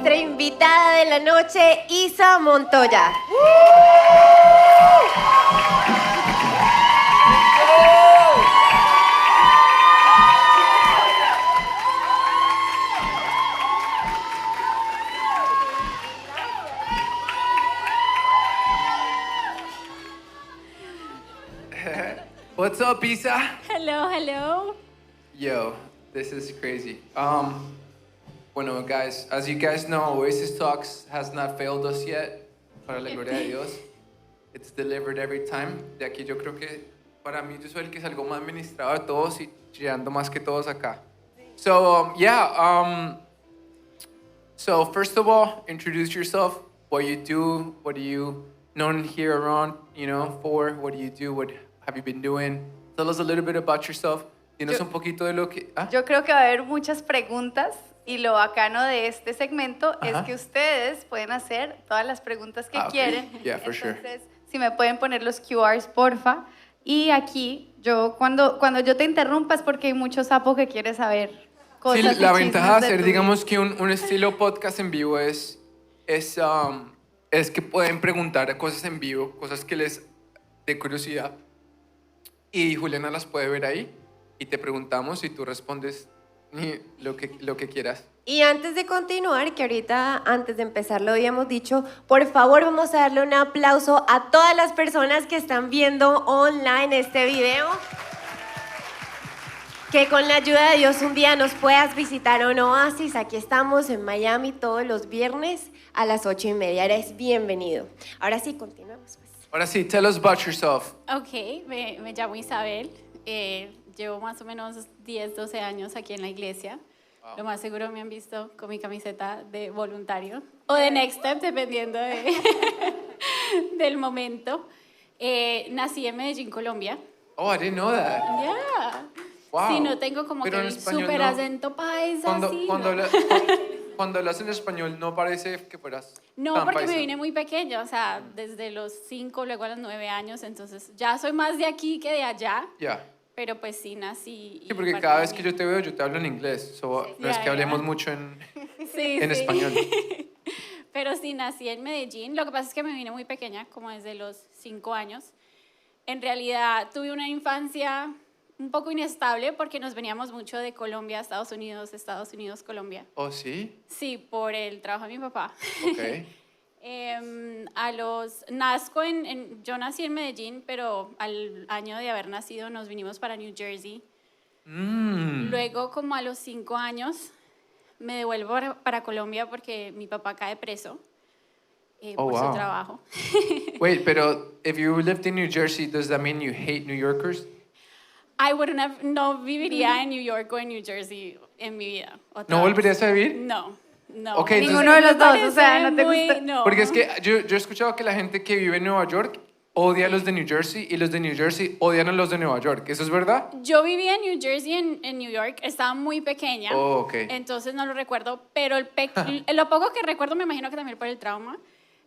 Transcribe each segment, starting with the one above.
nuestra invitada de la noche, Isa Montoya. What's up, Isa? Hello, hello. Yo, this is crazy. Bueno, guys, as you guys know, Oasis Talks has not failed us yet. Para la gloria de Dios. It's delivered every time. De aquí yo creo que para mí yo soy el que salgo más ministrado de todos y chillando más que todos acá. So, so first of all, introduce yourself, what you do, what are you known here around, for, what do you do, what have you been doing? Tell us a little bit about yourself. Dinos un poquito de lo que... Yo creo que va a haber muchas preguntas y lo bacano de este segmento es que ustedes pueden hacer todas las preguntas que quieren. Yeah, for sure. Entonces, si me pueden poner los QRs, porfa. Y aquí, cuando yo te interrumpa es porque hay mucho sapo que quiere saber cosas. Sí, la y ventaja de chismes hacer, tu digamos que un estilo podcast en vivo es que pueden preguntar cosas en vivo, cosas que les dé curiosidad. Y Juliana las puede ver ahí y te preguntamos y tú respondes lo que quieras. Y antes de continuar, que ahorita antes de empezar lo habíamos dicho, por favor vamos a darle un aplauso a todas las personas que están viendo online este video. Que con la ayuda de Dios un día nos puedas visitar en Oasis. Aquí estamos en Miami todos los viernes a las 8:30. Eres bienvenido. Ahora sí, continuamos. Pues. Ahora sí, tell us about yourself. Ok, me llamo Isabel. Llevo más o menos 10, 12 años aquí en la iglesia. Wow. Lo más seguro me han visto con mi camiseta de voluntario o de Next Step, dependiendo del momento. Nací en Medellín, Colombia. Oh, I didn't know that. Yeah. Wow. Sí, no tengo como pero que el súper acento paisa. Cuando hablas en español no parece que fueras No, tan porque paisa. me vine muy pequeña, o sea, desde los 5, luego a los 9 años, entonces ya soy más de aquí que de allá. Ya. Pero pues sí nací. Sí, porque cada vez que yo te veo, yo te hablo en inglés. No es que hablemos mucho en español. Pero sí nací en Medellín. Lo que pasa es que me vine muy pequeña, como desde los 5 años. En realidad tuve una infancia un poco inestable porque nos veníamos mucho de Colombia a Estados Unidos, Colombia. ¿Oh, sí? Sí, por el trabajo de mi papá. Ok. Yo nací en Medellín, pero al año de haber nacido nos vinimos para New Jersey. Luego, como a los 5 años, me devuelvo para Colombia porque mi papá cae preso por su trabajo. Wait, pero if you lived in New Jersey, does that mean you hate New Yorkers? No viviría en New York o en New Jersey en mi vida. ¿No volverías a vivir? No. Okay, ninguno de los dos, o sea, no te gusta. No. Porque es que yo he escuchado que la gente que vive en Nueva York odia a los de New Jersey y los de New Jersey odian a los de Nueva York. ¿Eso es verdad? Yo vivía en New Jersey, en New York, estaba muy pequeña, entonces no lo recuerdo, pero lo poco que recuerdo, me imagino que también por el trauma,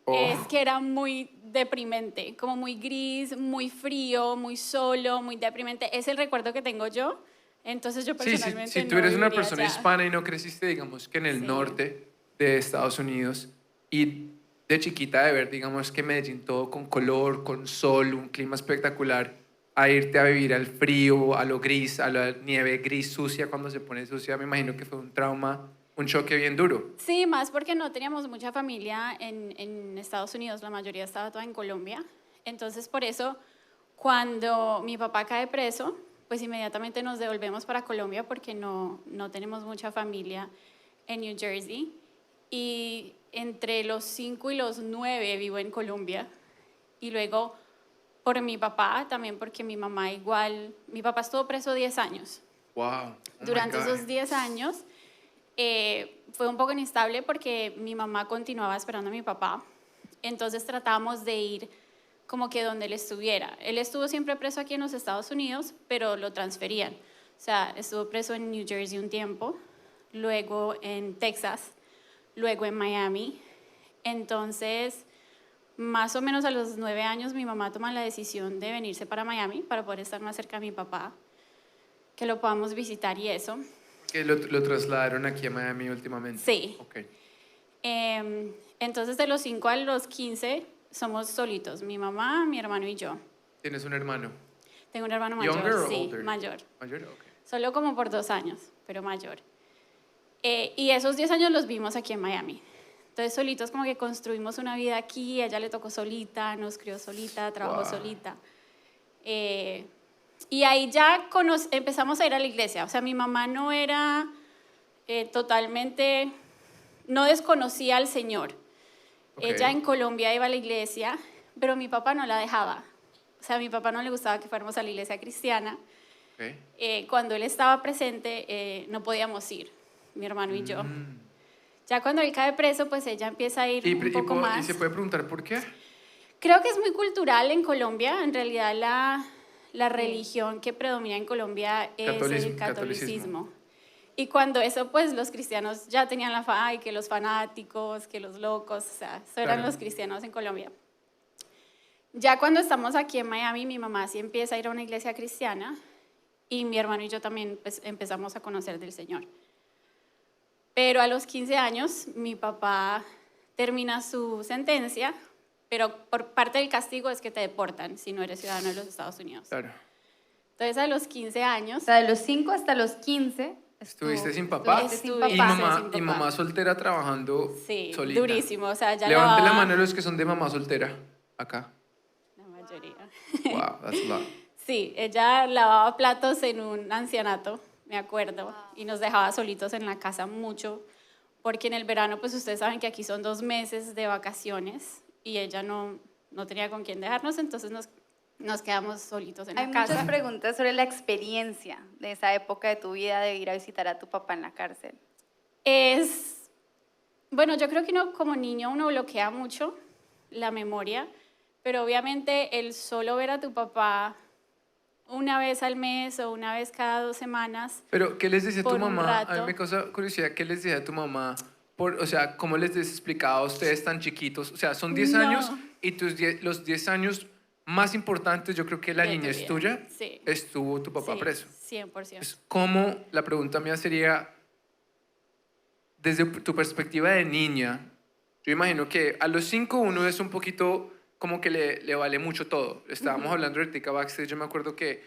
es que era muy deprimente, como muy gris, muy frío, muy solo, muy deprimente. Es el recuerdo que tengo yo. Entonces yo personalmente si tú eres una persona hispana y no creciste, digamos, que en el norte de Estados Unidos y de chiquita de ver, digamos, que Medellín todo con color, con sol, un clima espectacular, a irte a vivir al frío, a lo gris, a la nieve gris sucia cuando se pone sucia, me imagino que fue un trauma, un choque bien duro. Sí, más porque no teníamos mucha familia en Estados Unidos, la mayoría estaba toda en Colombia. Entonces por eso, cuando mi papá cae preso, pues inmediatamente nos devolvemos para Colombia porque no tenemos mucha familia en New Jersey. Y entre los 5 y los 9 vivo en Colombia. Y luego por mi papá, también porque mi mamá mi papá estuvo preso 10 años. Wow. Durante esos 10 años fue un poco inestable porque mi mamá continuaba esperando a mi papá. Entonces tratamos de ir como que donde él estuviera. Él estuvo siempre preso aquí en los Estados Unidos, pero lo transferían. O sea, estuvo preso en New Jersey un tiempo, luego en Texas, luego en Miami. Entonces, más o menos a los 9 años, mi mamá toma la decisión de venirse para Miami para poder estar más cerca de mi papá, que lo podamos visitar y eso. Que lo trasladaron aquí a Miami últimamente. Sí. Okay. Entonces, de los 5 a los 15 somos solitos, mi mamá, mi hermano y yo. ¿Tienes un hermano? Tengo un hermano mayor, ¿Younger or sí, older? mayor. Mayor, ok. Solo como por 2 años, pero mayor. Y esos 10 años los vimos aquí en Miami. Entonces, solitos como que construimos una vida aquí, a ella le tocó solita, nos crió solita, trabajó Wow. solita. Y ahí ya empezamos a ir a la iglesia. O sea, mi mamá no era totalmente, no desconocía al Señor. Ok. Ella en Colombia iba a la iglesia, pero mi papá no la dejaba. O sea, a mi papá no le gustaba que fuéramos a la iglesia cristiana. Ok. Cuando él estaba presente, no podíamos ir, mi hermano y yo. Ya cuando él cae preso, pues ella empieza a ir un poco ¿Y más. se puede preguntar por qué? Creo que es muy cultural en Colombia. En realidad, la religión que predomina en Colombia es el catolicismo. Y cuando eso, pues los cristianos ya tenían la fama, y que los fanáticos, que los locos, o sea, eso eran Claro. los cristianos en Colombia. Ya cuando estamos aquí en Miami, mi mamá sí empieza a ir a una iglesia cristiana y mi hermano y yo también pues, empezamos a conocer del Señor. Pero a los 15 años, mi papá termina su sentencia, pero por parte del castigo es que te deportan si no eres ciudadano de los Estados Unidos. Claro. Entonces, a los 15 años... O sea, de los 5 hasta los 15. ¿Estuviste sin papá? Estuviste sin Estuve papá. sin papá. Y mamá soltera trabajando Sí, solita. durísimo. O sea, ya Levante la lavaba- mano los que son de mamá soltera. Acá. La mayoría. Wow, that's a lot. Sí, ella lavaba platos en un ancianato, me acuerdo, y nos dejaba solitos en la casa mucho, porque en el verano, pues ustedes saben que aquí son 2 meses de vacaciones y ella no tenía con quién dejarnos, entonces nos quedamos solitos en Hay la casa. muchas preguntas sobre la experiencia de esa época de tu vida de ir a visitar a tu papá en la cárcel. Bueno, yo creo que como niño uno bloquea mucho la memoria, pero obviamente el solo ver a tu papá una vez al mes o una vez cada 2 semanas. Pero, ¿qué les decía tu Por un mamá? A rato. mí me causa curiosidad, ¿qué les decía tu mamá? O sea, ¿cómo les explicaba a ustedes tan chiquitos? O sea, son 10 No. años y los 10 años más importantes, yo creo que la De tu niñez vida. tuya, Sí. estuvo tu papá Sí, preso. 100%. Es ¿cómo, la pregunta mía sería, desde tu perspectiva de niña, yo imagino que a los 5 uno es un poquito como que le vale mucho todo. Estábamos hablando de Tica Backstage, yo me acuerdo que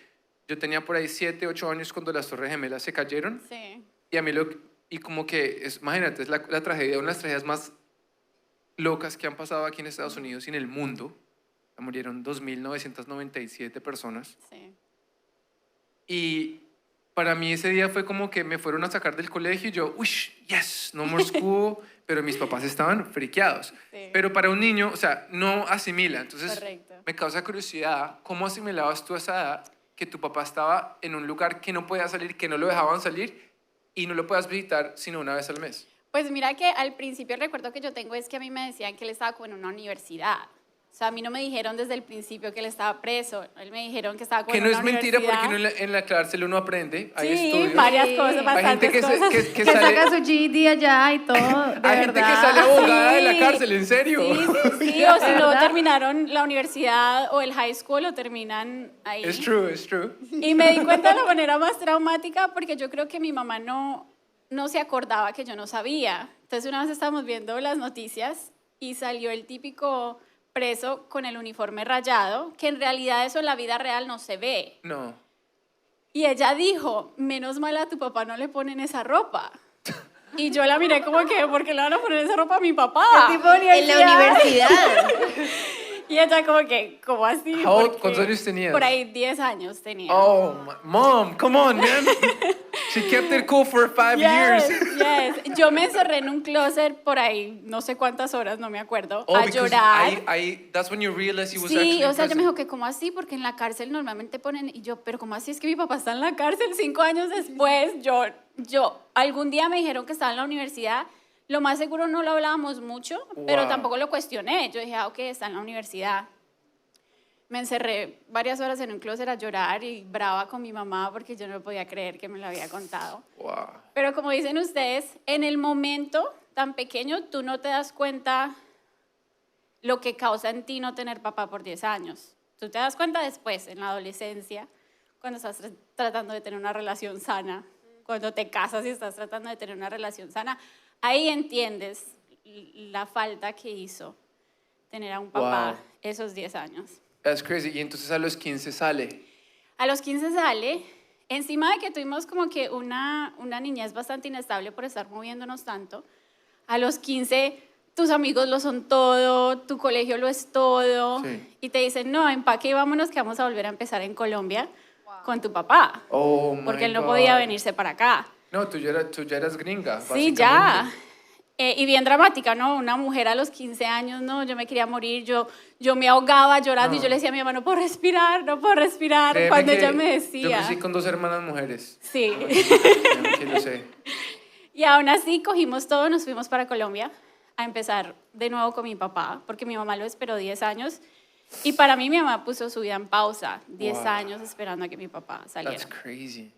yo tenía por ahí 7, 8 años cuando las Torres Gemelas se cayeron Sí. y a mí y como que, imagínate, es la tragedia, una de las tragedias más locas que han pasado aquí en Estados Unidos y en el mundo. Murieron 2.997 personas. Sí. Y para mí ese día fue como que me fueron a sacar del colegio y yo, uy, yes, no more school, pero mis papás estaban friqueados. Sí. Pero para un niño, o sea, no asimila. Entonces, Correcto. me causa curiosidad, ¿cómo asimilabas tú a esa edad que tu papá estaba en un lugar que no podía salir, que no lo dejaban salir y no lo puedas visitar sino una vez al mes? Pues mira que al principio el recuerdo que yo tengo es que a mí me decían que él estaba como en una universidad. O sea, a mí no me dijeron desde el principio que él estaba preso. Él me dijeron que estaba como Que en no una es mentira porque universidad. uno en la cárcel uno aprende, hay Sí, estudios. varias Sí. cosas, Hay bastantes gente cosas. Que sale, saca su GED allá y todo, de hay gente que verdad. sale abogada de la Sí. cárcel, ¿en serio? Sí, sí, o si no ¿Verdad? terminaron la universidad o el high school lo terminan ahí. It's true, it's true. Y me di cuenta de la manera más traumática porque yo creo que mi mamá no se acordaba que yo no sabía. Entonces una vez estábamos viendo las noticias y salió el típico preso con el uniforme rayado, que en realidad eso en la vida real no se ve. No. Y ella dijo, menos mal a tu papá no le ponen esa ropa. Y yo la miré como que, ¿por qué le van a poner esa ropa a mi papá? ¿Qué tipo de En la universidad. Y ella como que, ¿cómo así? How old- Porque ¿Cuántos años tenías? Por ahí 10 años tenía. Oh, mom, come on, man. She kept it cool for 5 years. Yes. Yo me encerré en un closet por ahí, no sé cuántas horas, no me acuerdo, Oh, a because llorar. that's when you realized he was actually Sí, o sea, in yo me prison. dijo que ¿cómo así? Porque en la cárcel normalmente ponen, y yo, pero ¿cómo así es que mi papá está en la cárcel 5 años después? Yo, algún día me dijeron que estaba en la universidad, lo más seguro no lo hablábamos mucho, pero Wow. tampoco lo cuestioné. Yo dije, ok, está en la universidad. Me encerré varias horas en un closet a llorar y brava con mi mamá porque yo no podía creer que me lo había contado. Wow. Pero como dicen ustedes, en el momento tan pequeño tú no te das cuenta lo que causa en ti no tener papá por 10 años. Tú te das cuenta después, en la adolescencia, cuando estás tratando de tener una relación sana, cuando te casas y estás tratando de tener una relación sana, ahí entiendes la falta que hizo tener a un papá Wow. esos 10 años. That's crazy. Y entonces a los 15 sale. A los 15 sale, encima de que tuvimos como que una niñez bastante inestable por estar moviéndonos tanto, a los 15 tus amigos lo son todo, tu colegio lo es todo, Sí. y te dicen, no, empaque y vámonos que vamos a volver a empezar en Colombia con tu papá, Oh, my porque él no God. podía venirse para acá. No, tú ya eras gringa, Sí, básicamente. ya. Y bien dramática, ¿no? Una mujer a los 15 años, no, yo me quería morir, yo me ahogaba llorando y yo le decía a mi mamá, no puedo respirar, no puedo respirar, Créeme cuando que ella me Yo decía. crecí con 2 hermanas mujeres. Sí. Créeme que lo sé. Y aún así cogimos todo, nos fuimos para Colombia a empezar de nuevo con mi papá, porque mi mamá lo esperó 10 años. Y para mí mi mamá puso su vida en pausa, 10 Wow. años esperando a que mi papá saliera. That's crazy.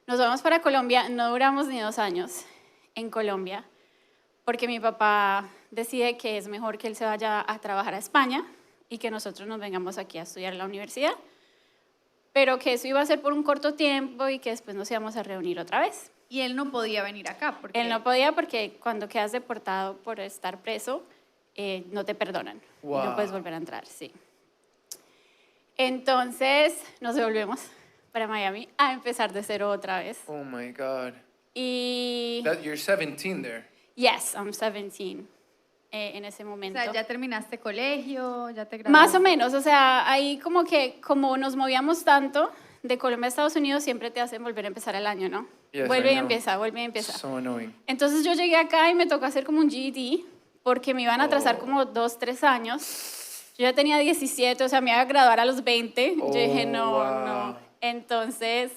Nos vamos para Colombia, no duramos ni 2 años en Colombia, porque mi papá decide que es mejor que él se vaya a trabajar a España y que nosotros nos vengamos aquí a estudiar en la universidad, pero que eso iba a ser por un corto tiempo y que después nos íbamos a reunir otra vez. Y él no podía venir acá porque Él no podía porque cuando quedas deportado por estar preso, no te perdonan. Y Wow. no puedes volver a entrar, sí. Entonces nos devolvemos para Miami a empezar de cero otra vez. Oh my God. Y You're 17 there. yes, I'm 17 en ese O momento. sea, ya terminaste colegio, ya te graduaste. Más o menos, o sea, ahí como que como nos movíamos tanto de Colombia a Estados Unidos, siempre te hacen volver a empezar el año, ¿no? Yes, Vuelve I y know. empieza, vuelve y empieza. So annoying. Entonces yo llegué acá y me tocó hacer como un GED porque me iban a atrasar Oh. como 2, 3 años. Yo ya tenía 17, o sea, me iba a graduar a los 20. Yo dije, Oh, no, wow. no. Entonces,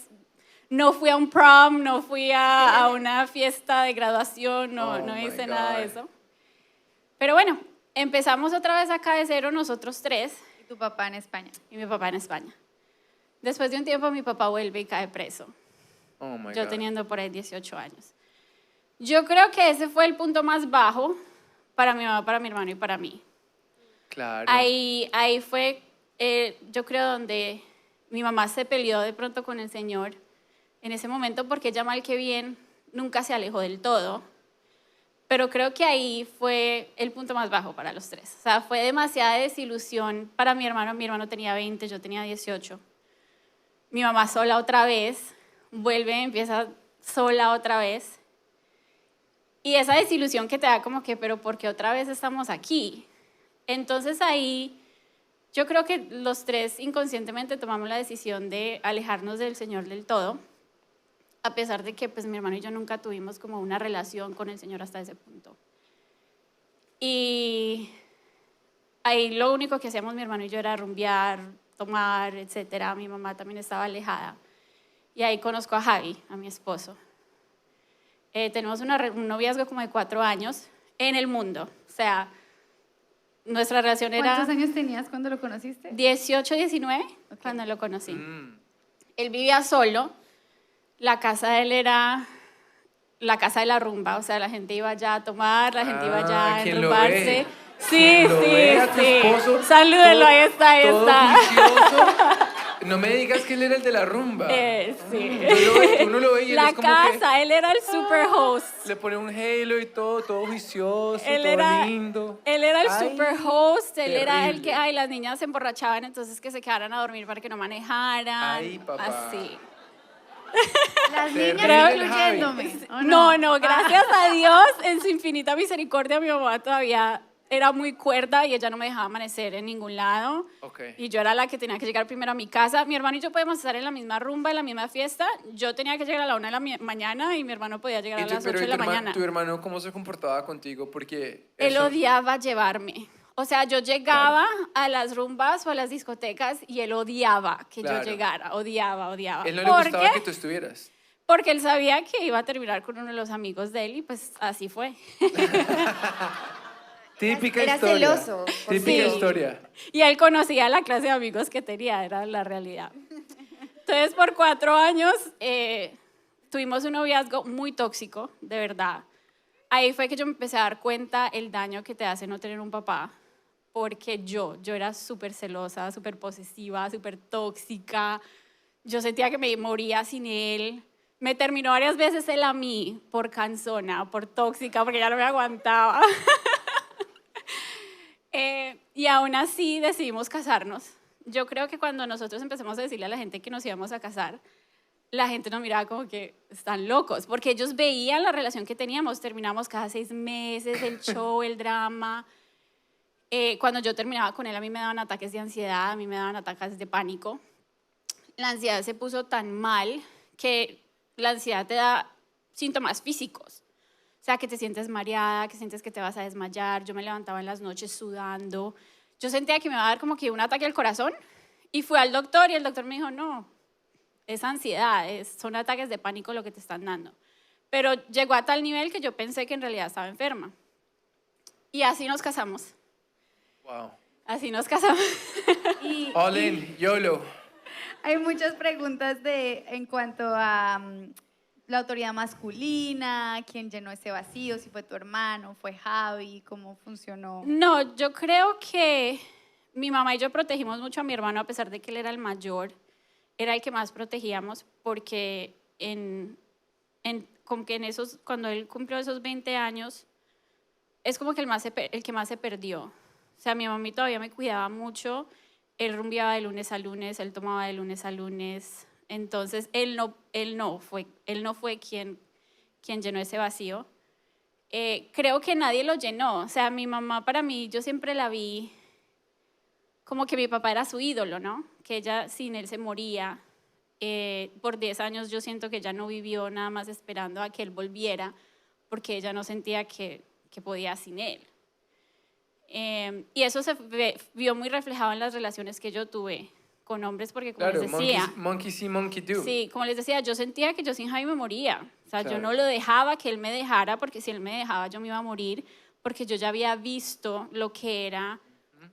no fui a un prom, no fui a una fiesta de graduación, no, Oh, no my hice nada de God. eso. Pero bueno, empezamos otra vez acá de cero, nosotros 3, Y tu papá en España. y mi papá en España. Después de un tiempo, mi papá vuelve y cae preso. Oh my Yo God. teniendo por ahí 18 años. Yo creo que ese fue el punto más bajo para mi mamá, para mi hermano y para mí. Claro. Ahí fue, yo creo, donde mi mamá se peleó de pronto con el Señor en ese momento, porque ella mal que bien nunca se alejó del todo. Pero creo que ahí fue el punto más bajo para los 3. O sea, fue demasiada desilusión para mi hermano tenía 20, yo tenía 18. Mi mamá sola otra vez, vuelve, empieza sola otra vez. Y esa desilusión que te da como que, pero ¿por qué otra vez estamos aquí? Entonces ahí yo creo que los 3 inconscientemente tomamos la decisión de alejarnos del Señor del todo, a pesar de que pues mi hermano y yo nunca tuvimos como una relación con el Señor hasta ese punto. Y ahí lo único que hacíamos mi hermano y yo era rumbear, tomar, etcétera. Mi mamá también estaba alejada. Y ahí conozco a Javi, a mi esposo. Tenemos un noviazgo como de 4 años en el mundo. O sea, nuestra relación era ¿Cuántos años tenías cuando lo conociste? 18, 19 Ok. cuando lo conocí. Mm. Él vivía solo. La casa de él era la casa de la rumba. O sea, la gente iba allá a tomar, la gente iba allá a ¿quién lo enrumbarse. ve? Sí, ¿Quién lo ve a tu sí. esposo? Salúdenlo, ahí está, ahí todo está. juicioso. No me digas que él era el de la rumba. Sí. Uno lo ve y él La es como casa, él era el super host. que le pone un halo y todo juicioso, Él todo era, lindo. él era el Ay, super host, él era el terrible. que, las niñas se emborrachaban, entonces que se quedaran a dormir para que no manejaran. Ay, papá. Así. Las Terrible niñas el incluyéndome. ¿o No, gracias a Dios, en su infinita misericordia, mi mamá todavía era muy cuerda y ella no me dejaba amanecer en ningún lado. Ok. Y yo era la que tenía que llegar primero a mi casa. Mi hermano y yo podíamos estar en la misma rumba, en la misma fiesta. Yo tenía que llegar a la 1 de la mañana y mi hermano podía llegar a las 8 de la mañana. ¿Tu hermano cómo se comportaba contigo? Porque Él eso- odiaba llevarme. O sea, yo llegaba a las rumbas o a las discotecas y él odiaba que Claro. yo llegara. Odiaba. él no le ¿Por gustaba qué? que tú estuvieras. Porque él sabía que iba a terminar con uno de los amigos de él y pues así fue. Típica Era historia. celoso. Típica Sí. historia. Y él conocía la clase de amigos que tenía, era la realidad. Entonces, por 4 años tuvimos un noviazgo muy tóxico, de verdad. Ahí fue que yo me empecé a dar cuenta el daño que te hace no tener un papá, porque yo era súper celosa, súper posesiva, súper tóxica. Yo sentía que me moría sin él. Me terminó varias veces él a mí por cansona, por tóxica, porque ya no me aguantaba. Y aún así decidimos casarnos. Yo creo que cuando nosotros empezamos a decirle a la gente que nos íbamos a casar, la gente nos miraba como que están locos, porque ellos veían la relación que teníamos. Terminamos cada 6 meses, el show, el drama. Cuando yo terminaba con él, a mí me daban ataques de ansiedad, a mí me daban ataques de pánico. La ansiedad se puso tan mal que la ansiedad te da síntomas físicos. O sea, que te sientes mareada, que sientes que te vas a desmayar. Yo me levantaba en las noches sudando. Yo sentía que me iba a dar como que un ataque al corazón. Y fui al doctor y el doctor me dijo, no, es ansiedad, son ataques de pánico lo que te están dando. Pero llegó a tal nivel que yo pensé que en realidad estaba enferma. Y así nos casamos. Wow. Así nos casamos. All in, YOLO. Hay muchas preguntas en cuanto a la autoridad masculina, quién llenó ese vacío, si fue tu hermano, fue Javi, cómo funcionó. No, yo creo que mi mamá y yo protegimos mucho a mi hermano a pesar de que él era el mayor. Era el que más protegíamos porque como que cuando él cumplió esos 20 años, es como que el que más se perdió. O sea, mi mamá todavía me cuidaba mucho. Él rumbeaba de lunes a lunes, él tomaba de lunes a lunes. Entonces, él no fue quien llenó ese vacío. Creo que nadie lo llenó. O sea, mi mamá para mí, yo siempre la vi como que mi papá era su ídolo, ¿no? Que ella sin él se moría. Por 10 años yo siento que ella no vivió nada más esperando a que él volviera, porque ella no sentía que podía sin él. Y eso se vio muy reflejado en las relaciones que yo tuve con hombres, porque como Claro, les decía, monkey see, monkey do. sí, como les decía, yo sentía que yo sin Javi me moría. O sea, Claro. yo no lo dejaba que él me dejara, porque si él me dejaba yo me iba a morir, porque yo ya había visto lo que era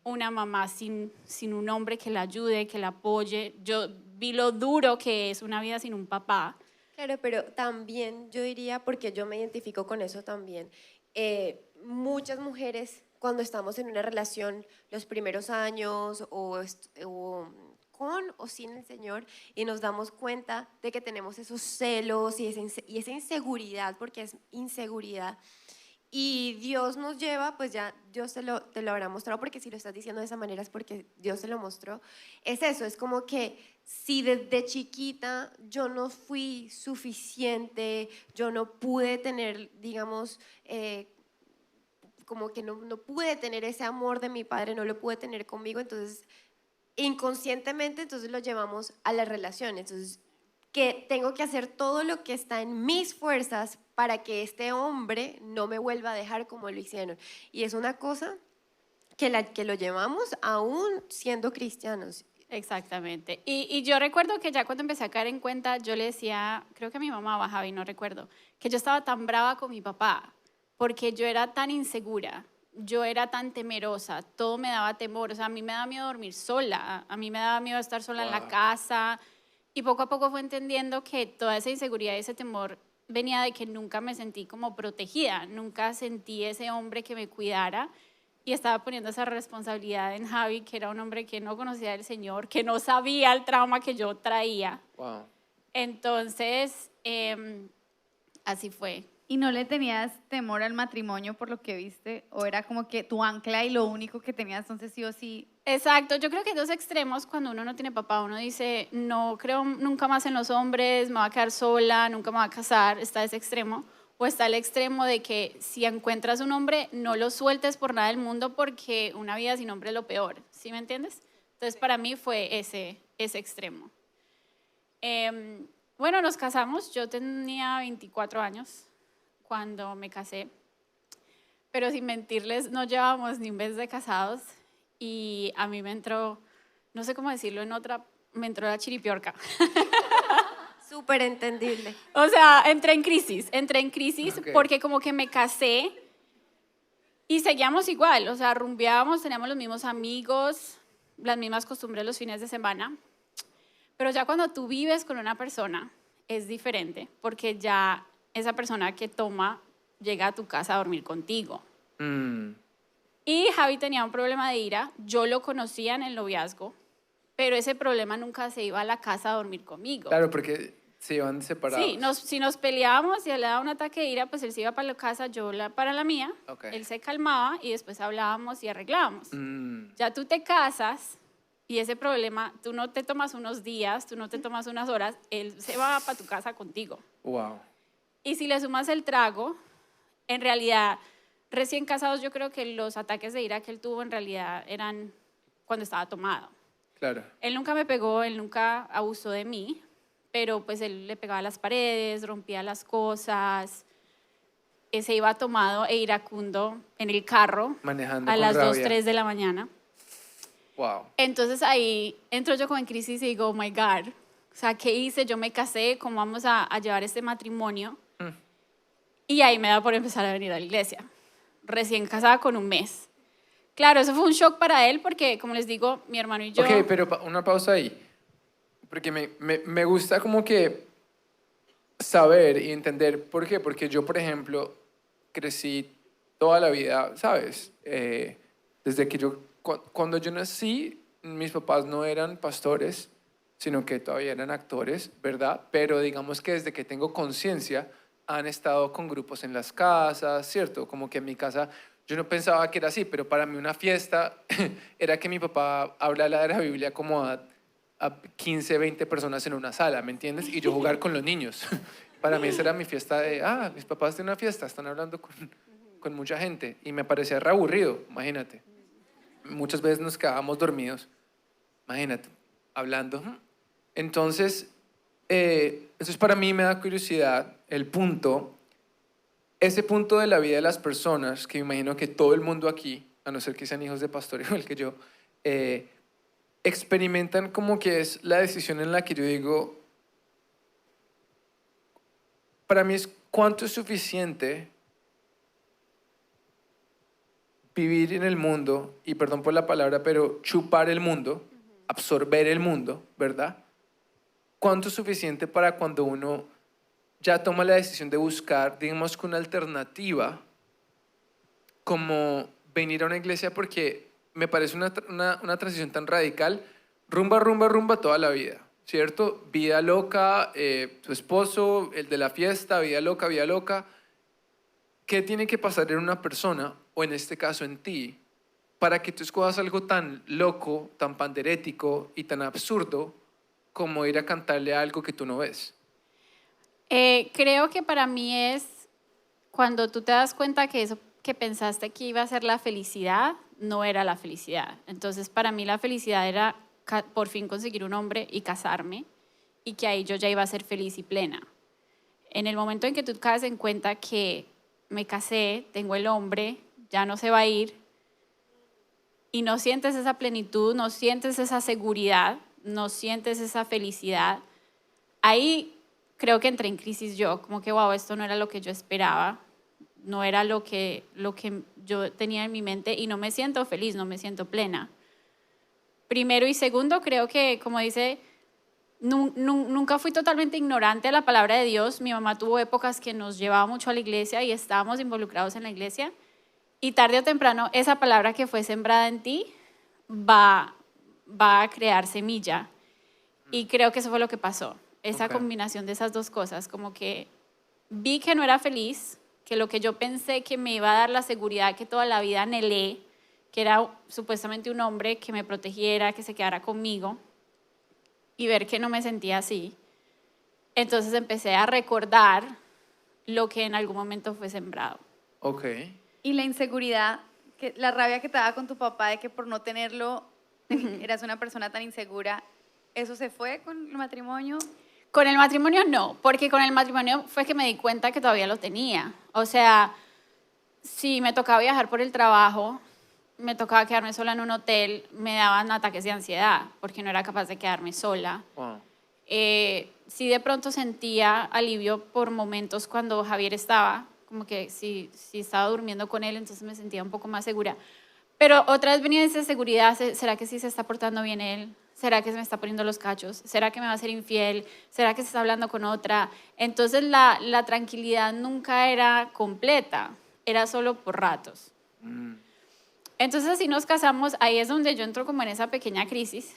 una mamá sin un hombre que la ayude, que la apoye. Yo vi lo duro que es una vida sin un papá. Claro, pero también yo diría, porque yo me identifico con eso también, muchas mujeres cuando estamos en una relación los primeros años o con o sin el Señor y nos damos cuenta de que tenemos esos celos y esa inseguridad, porque es inseguridad, y Dios nos lleva, pues ya Dios te lo habrá mostrado, porque si lo estás diciendo de esa manera es porque Dios te lo mostró. Es eso, es como que si desde chiquita yo no fui suficiente, yo no pude tener, digamos, como que no pude tener ese amor de mi padre, no lo pude tener conmigo, entonces inconscientemente entonces lo llevamos a la relación. Entonces, que tengo que hacer todo lo que está en mis fuerzas para que este hombre no me vuelva a dejar como lo hicieron. Y es una cosa que lo llevamos aún siendo cristianos. Exactamente. Y yo recuerdo que ya cuando empecé a caer en cuenta, yo le decía, creo que a mi mamá o a Javi, no recuerdo, que yo estaba tan brava con mi papá, porque yo era tan insegura, yo era tan temerosa, todo me daba temor. O sea, a mí me daba miedo dormir sola, a mí me daba miedo estar sola en la casa. Y poco a poco fue entendiendo que toda esa inseguridad y ese temor venía de que nunca me sentí como protegida, nunca sentí ese hombre que me cuidara, y estaba poniendo esa responsabilidad en Javi, que era un hombre que no conocía al Señor, que no sabía el trauma que yo traía. Wow. Entonces, así fue. ¿Y no le tenías temor al matrimonio por lo que viste? ¿O era como que tu ancla y lo único que tenías entonces sí o sí? Exacto, yo creo que hay dos extremos cuando uno no tiene papá. Uno dice, no creo nunca más en los hombres, me voy a quedar sola, nunca me voy a casar. Está ese extremo. O está el extremo de que si encuentras un hombre, no lo sueltes por nada del mundo, porque una vida sin hombre es lo peor. ¿Sí me entiendes? Entonces para mí fue ese extremo. Bueno, nos casamos. Yo tenía 24 años cuando me casé, pero sin mentirles, no llevábamos ni un mes de casados, y a mí me entró, no sé cómo decirlo me entró la chiripiorca. Súper entendible. O sea, entré en crisis Okay. porque como que me casé y seguíamos igual, o sea, rumbeábamos, teníamos los mismos amigos, las mismas costumbres los fines de semana, pero ya cuando tú vives con una persona es diferente, porque ya esa persona que toma llega a tu casa a dormir contigo. Y Javi tenía un problema de ira, yo lo conocía en el noviazgo, pero ese problema nunca se iba a la casa a dormir conmigo. Claro, porque Se iban separados. Sí, si nos peleábamos y él le daba un ataque de ira, pues él se iba para la casa, para la mía, Ok. él se calmaba y después hablábamos y arreglábamos. Mm, Ya tú te casas y ese problema, tú no te tomas unos días, tú no te tomas unas horas, él se va para tu casa contigo. wow. Y si le sumas el trago, en realidad, recién casados, yo creo que los ataques de ira que él tuvo en realidad eran cuando estaba tomado. Claro. Él nunca me pegó, él nunca abusó de mí, pero pues él le pegaba a las paredes, rompía las cosas, se iba tomado e iracundo en el carro Manejando a con las 2, rabia. 3 de la mañana. Wow. Entonces ahí entro yo como en crisis y digo, oh my God, o sea, ¿qué hice? Yo me casé, ¿cómo vamos a llevar este matrimonio? Y ahí me da por empezar a venir a la iglesia, recién casada con un mes. Claro, eso fue un shock para él porque, como les digo, mi hermano y yo... Ok, pero una pausa ahí. Porque me gusta como que saber y entender por qué. Porque yo, por ejemplo, crecí toda la vida, ¿sabes? Desde que cuando yo nací, mis papás no eran pastores, sino que todavía eran actores, ¿verdad? Pero digamos que desde que tengo conciencia, han estado con grupos en las casas, ¿cierto? Como que en mi casa yo no pensaba que era así, pero para mí una fiesta era que mi papá hablara de la Biblia como a 15, 20 personas en una sala, ¿me entiendes? Y yo jugar con los niños. Para mí esa era mi fiesta de, mis papás tienen una fiesta, están hablando con mucha gente. Y me parecía re aburrido, imagínate. Muchas veces nos quedábamos dormidos, imagínate, hablando. Entonces para mí me da curiosidad ese punto de la vida de las personas, que me imagino que todo el mundo aquí, a no ser que sean hijos de pastor igual que yo, experimentan como que es la decisión en la que yo digo, para mí es cuánto es suficiente vivir en el mundo, y perdón por la palabra, pero chupar el mundo, absorber el mundo, ¿verdad? ¿Cuánto es suficiente para cuando uno ya toma la decisión de buscar, digamos, que una alternativa, como venir a una iglesia? Porque me parece una transición tan radical, rumba toda la vida, ¿cierto? Vida loca, tu esposo, el de la fiesta, vida loca. ¿Qué tiene que pasar en una persona, o en este caso en ti, para que tú escojas algo tan loco, tan panderético y tan absurdo como ir a cantarle algo que tú no ves? Creo que para mí es cuando tú te das cuenta que eso que pensaste que iba a ser la felicidad, no era la felicidad. Entonces, para mí la felicidad era por fin conseguir un hombre y casarme, y que ahí yo ya iba a ser feliz y plena. En el momento en que tú caes en cuenta que me casé, tengo el hombre, ya no se va a ir, y no sientes esa plenitud, no sientes esa seguridad, no sientes esa felicidad, ahí creo que entré en crisis yo, como que, wow, esto no era lo que yo esperaba, no era lo que yo tenía en mi mente, y no me siento feliz, no me siento plena. Primero, y segundo, creo que, como dice, nunca fui totalmente ignorante a la palabra de Dios. Mi mamá tuvo épocas que nos llevaba mucho a la iglesia y estábamos involucrados en la iglesia, y tarde o temprano esa palabra que fue sembrada en ti va a crear semilla, y creo que eso fue lo que pasó. Esa combinación de esas dos cosas, como que vi que no era feliz, que lo que yo pensé que me iba a dar la seguridad que toda la vida anhelé, que era supuestamente un hombre que me protegiera, que se quedara conmigo, y ver que no me sentía así. Entonces empecé a recordar lo que en algún momento fue sembrado. Ok. Y la inseguridad, la rabia que te daba con tu papá de que por no tenerlo eras una persona tan insegura, ¿eso se fue con el matrimonio? Con el matrimonio no, porque con el matrimonio fue que me di cuenta que todavía lo tenía. O sea, si me tocaba viajar por el trabajo, me tocaba quedarme sola en un hotel, me daban ataques de ansiedad porque no era capaz de quedarme sola. Wow. Sí, de pronto sentía alivio por momentos cuando Javier estaba, como que si estaba durmiendo con él, entonces me sentía un poco más segura. Pero otra vez venía esa seguridad, ¿será que sí se está portando bien él? ¿Será que se me está poniendo los cachos? ¿Será que me va a ser infiel? ¿Será que se está hablando con otra? Entonces la tranquilidad nunca era completa, era solo por ratos. Entonces así nos casamos, ahí es donde yo entro como en esa pequeña crisis.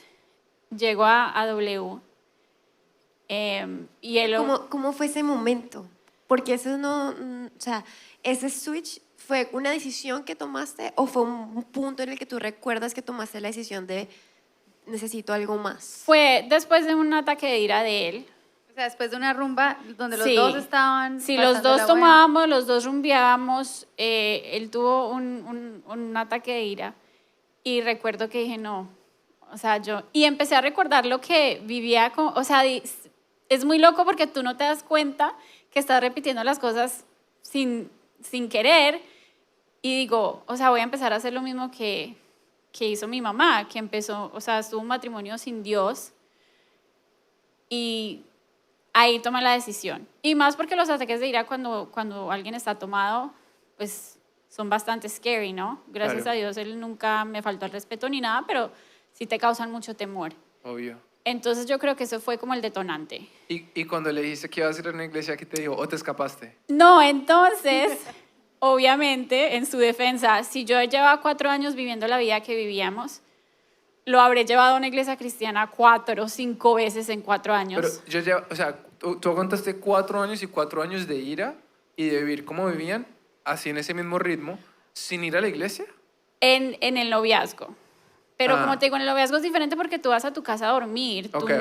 Llego a W. Y él, ¿Cómo fue ese momento? Porque eso no, o sea, ese switch fue una decisión que tomaste o fue un punto en el que tú recuerdas que tomaste la decisión de necesito algo más. fue después de un ataque de ira de él. O sea, después de una rumba donde los Sí. dos estaban. Sí, los dos tomábamos, los dos rumbeábamos. Él tuvo un ataque de ira. Y recuerdo que dije, no. O sea, y empecé a recordar lo que vivía con. O sea, es muy loco porque tú no te das cuenta que estás repitiendo las cosas sin querer. Y digo, o sea, voy a empezar a hacer lo mismo que hizo mi mamá, que empezó, o sea, estuvo un matrimonio sin Dios. Y ahí tomé la decisión. Y más porque los ataques de ira cuando alguien está tomado, pues son bastante scary, ¿no? Gracias Claro. a Dios él nunca me faltó el respeto ni nada, pero sí te causan mucho temor. Obvio. Entonces yo creo que eso fue como el detonante. Y cuando le dijiste que ibas a ir a una iglesia, ¿qué te dijo? ¿O te escapaste? No, entonces, obviamente, en su defensa, si yo llevaba 4 años viviendo la vida que vivíamos, lo habré llevado a una iglesia cristiana 4 o 5 veces en 4 años. Pero o sea, tú aguantaste 4 años y 4 años de ira y de vivir como vivían, así en ese mismo ritmo, sin ir a la iglesia. En el noviazgo. Pero Ah. como te digo, en el noviazgo es diferente porque tú vas a tu casa a dormir, Okay,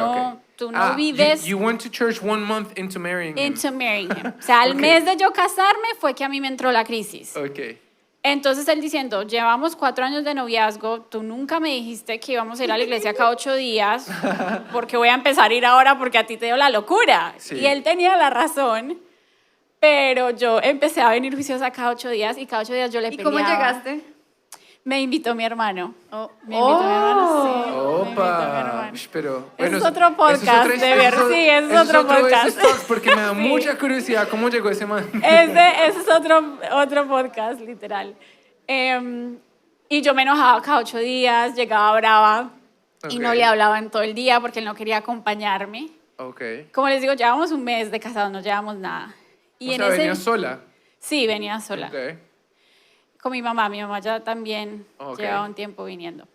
tú no okay. vives You went to church 1 month into marrying him. into marrying him. O sea, al Okay. mes de yo casarme fue que a mí me entró la crisis. Ok. Entonces él diciendo, llevamos 4 años de noviazgo, tú nunca me dijiste que íbamos a ir a la iglesia cada 8 días, porque voy a empezar a ir ahora porque a ti te dio la locura. Sí. Y él tenía la razón, pero yo empecé a venir juiciosa cada 8 días y cada 8 días yo le ¿Y peleaba. cómo llegaste? Me invitó mi hermano. Oh. Me invitó mi hermano, sí. Me invitó mi Opa. hermano. Ush, pero, Ese es otro podcast, de ver, sí, ese es otro podcast. Ese talks, porque me da Sí. mucha curiosidad cómo llegó ese man. Ese es otro podcast, literal. Y yo me enojaba cada 8 días, llegaba brava y no Ok. le hablaba en todo el día porque él no quería acompañarme. Ok. Como les digo, llevamos un mes de casados, no llevamos nada. Y O sea, venías sola. Sí, venía sola. Ok. Con mi mamá ya también Ok. llevaba un tiempo viniendo.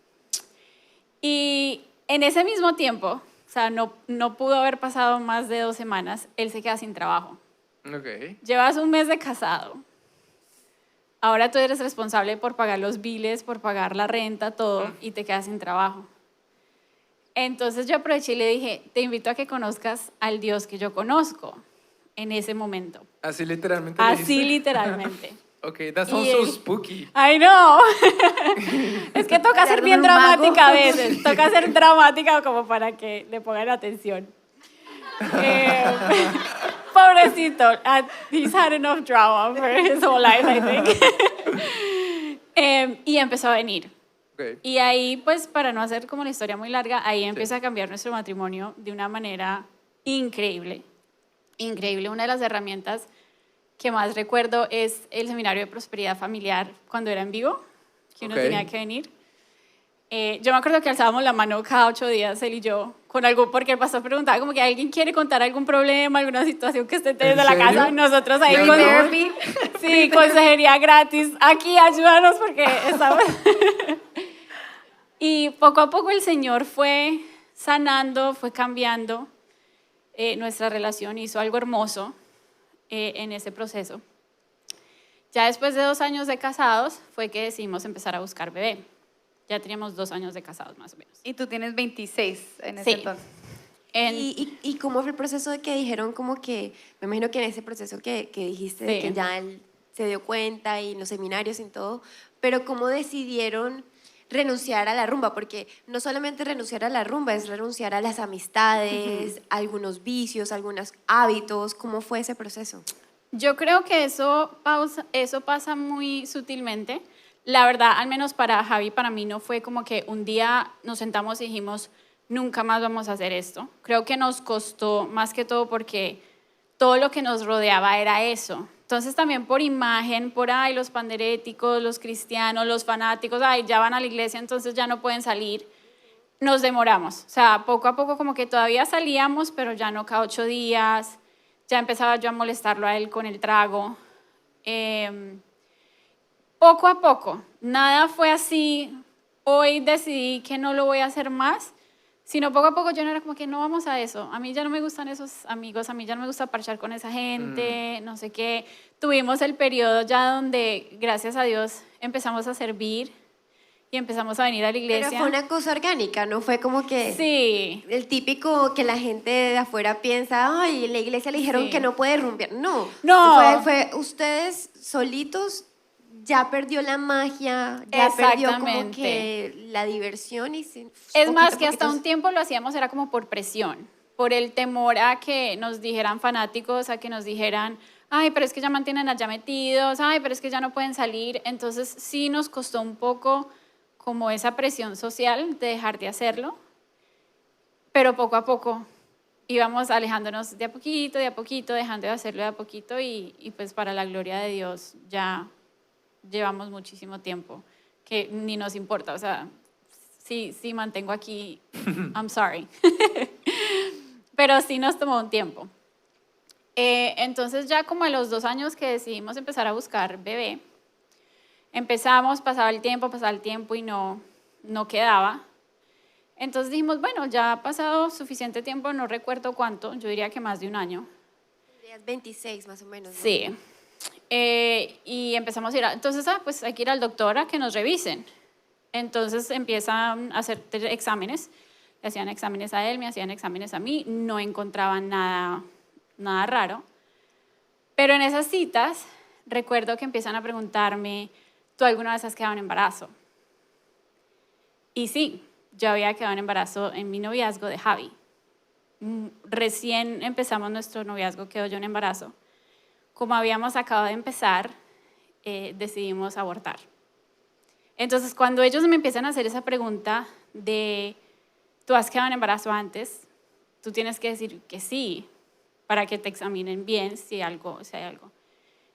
Y en ese mismo tiempo, o sea, no pudo haber pasado más de 2 semanas, él se queda sin trabajo. Ok. Llevas un mes de casado. Ahora tú eres responsable por pagar los biles, por pagar la renta, todo, y te quedas sin trabajo. Entonces yo aproveché y le dije, te invito a que conozcas al Dios que yo conozco en ese momento. Así literalmente le Así dijiste. literalmente. Ok, that Y sounds so él- spooky. I know. Es que toca ser bien un mago. dramática a veces. Toca ser dramática como para que le pongan atención. Pobrecito. He's had enough drama for his whole life, I think. Y empezó a venir. Ok. Y ahí, pues, para no hacer como la historia muy larga, ahí empieza a cambiar nuestro matrimonio de una manera increíble. Increíble. Una de las herramientas que más recuerdo es el seminario de prosperidad familiar cuando era en vivo, que uno Ok. tenía que venir. Yo me acuerdo que alzábamos la mano cada 8 días, él y yo, con algo, porque el pastor preguntaba como que alguien quiere contar algún problema, alguna situación que esté teniendo en la serio? casa, y nosotros ahí ¿Y con... therapy? Sí, consejería gratis. Aquí, ayúdanos porque estamos... Y poco a poco el Señor fue sanando, fue cambiando nuestra relación, hizo algo hermoso en ese proceso. Ya después de 2 años de casados fue que decidimos empezar a buscar bebé. Ya teníamos 2 años de casados más o menos. Y tú tienes 26 en ese Sí. entonces. ¿Y cómo fue el proceso de que dijeron como que, me imagino que en ese proceso que dijiste de Sí. que ya él se dio cuenta y en los seminarios y todo, pero cómo decidieron renunciar a la rumba? Porque no solamente renunciar a la rumba, es renunciar a las amistades, a algunos vicios, algunos hábitos. ¿Cómo fue ese proceso? Yo creo que eso pasa muy sutilmente. La verdad, al menos para Javi, para mí no fue como que un día nos sentamos y dijimos, nunca más vamos a hacer esto. Creo que nos costó más que todo porque todo lo que nos rodeaba era eso. Entonces también por imagen, por ay, los panderéticos, los cristianos, los fanáticos, ay, ya van a la iglesia, entonces ya no pueden salir. Nos demoramos. O sea, poco a poco como que todavía salíamos, pero ya no cada 8 días. Ya empezaba yo a molestarlo a él con el trago. Poco a poco, nada fue así. Hoy decidí que no lo voy a hacer más, sino poco a poco yo no era como que no vamos a eso. A mí ya no me gustan esos amigos, a mí ya no me gusta parchar con esa gente, no sé qué. Tuvimos el periodo ya donde, gracias a Dios, empezamos a servir y empezamos a venir a la iglesia. Pero fue una cosa orgánica, ¿no? Fue como que Sí, el típico que la gente de afuera piensa, ay, en la iglesia le dijeron Sí. que no puede rumbear. No, No. fue ustedes solitos, ya perdió la magia, ya perdió como Exactamente. que la diversión y es poquito más a que hasta poquito un tiempo lo hacíamos era como por presión, por el temor a que nos dijeran fanáticos, a que nos dijeran, ay, pero es que ya mantienen allá metidos, ay, pero es que ya no pueden salir. Entonces sí nos costó un poco como esa presión social de dejar de hacerlo, pero poco a poco íbamos alejándonos de a poquito, dejando de hacerlo de a poquito y pues para la gloria de Dios ya llevamos muchísimo tiempo que ni nos importa, o sea, sí mantengo aquí, I'm sorry, pero sí nos tomó un tiempo. Entonces ya como a los 2 años que decidimos empezar a buscar bebé, empezamos, pasaba el tiempo y no quedaba. Entonces dijimos, bueno, ya ha pasado suficiente tiempo, no recuerdo cuánto, yo diría que más de 1 año. Tendrías 26 más o menos, ¿no? Sí. Y empezamos a ir, entonces, pues hay que ir al doctor a que nos revisen. Entonces empiezan a hacer exámenes, le hacían exámenes a él, me hacían exámenes a mí, no encontraban nada raro. Pero en esas citas, recuerdo que empiezan a preguntarme, ¿tú alguna vez has quedado en embarazo? Y sí, yo había quedado en embarazo en mi noviazgo de Javi. Recién empezamos nuestro noviazgo, quedó yo en embarazo. Como habíamos acabado de empezar, decidimos abortar. Entonces, cuando ellos me empiezan a hacer esa pregunta de, ¿tú has quedado en embarazo antes? Tú tienes que decir que sí, para que te examinen bien si hay algo.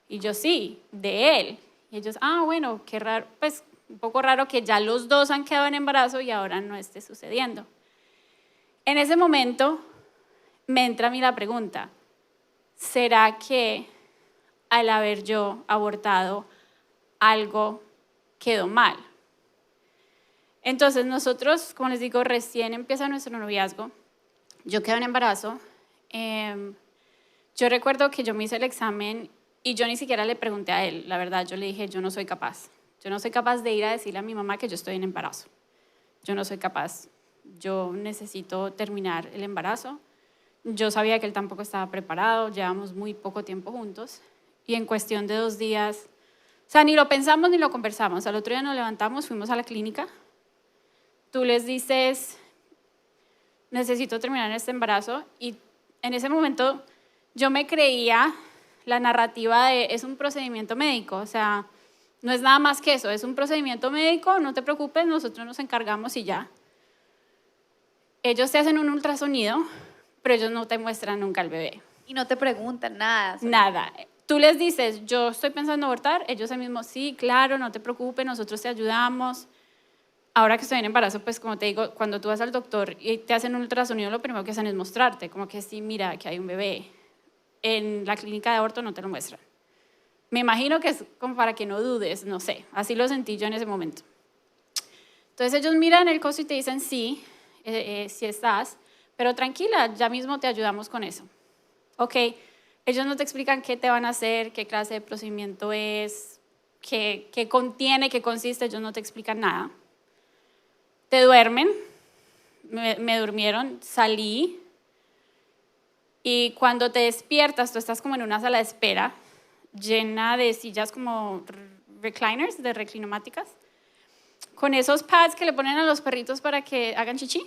Y yo sí, de él. Y ellos, bueno, qué raro, pues un poco raro que ya los dos han quedado en embarazo y ahora no esté sucediendo. En ese momento me entra a mí la pregunta, ¿será que al haber yo abortado algo quedó mal? Entonces nosotros, como les digo, recién empieza nuestro noviazgo, yo quedo en embarazo, yo recuerdo que yo me hice el examen y yo ni siquiera le pregunté a él, la verdad, yo le dije, yo no soy capaz de ir a decirle a mi mamá que yo estoy en embarazo, yo no soy capaz, yo necesito terminar el embarazo, yo sabía que él tampoco estaba preparado, llevamos muy poco tiempo juntos y en cuestión de 2 días, o sea, ni lo pensamos ni lo conversamos, al otro día nos levantamos, fuimos a la clínica, tú les dices, necesito terminar este embarazo y en ese momento yo me creía la narrativa de es un procedimiento médico, o sea, no es nada más que eso, es un procedimiento médico, no te preocupes, nosotros nos encargamos y ya. Ellos te hacen un ultrasonido, pero ellos no te muestran nunca al bebé. Y no te preguntan nada. Nada. Tú les dices, yo estoy pensando en abortar, ellos mismos, sí, claro, no te preocupes, nosotros te ayudamos. Ahora que estoy en embarazo, pues como te digo, cuando tú vas al doctor y te hacen un ultrasonido, lo primero que hacen es mostrarte, como que sí, mira, que hay un bebé. En la clínica de aborto no te lo muestran. Me imagino que es como para que no dudes, no sé, así lo sentí yo en ese momento. Entonces ellos miran el coso y te dicen, sí, sí estás, pero tranquila, ya mismo te ayudamos con eso. Ok, ellos no te explican qué te van a hacer, qué clase de procedimiento es, qué contiene, qué consiste, ellos no te explican nada. Te duermen, me durmieron, salí y cuando te despiertas, tú estás como en una sala de espera llena de sillas como recliners, de reclinomáticas, con esos pads que le ponen a los perritos para que hagan chichi.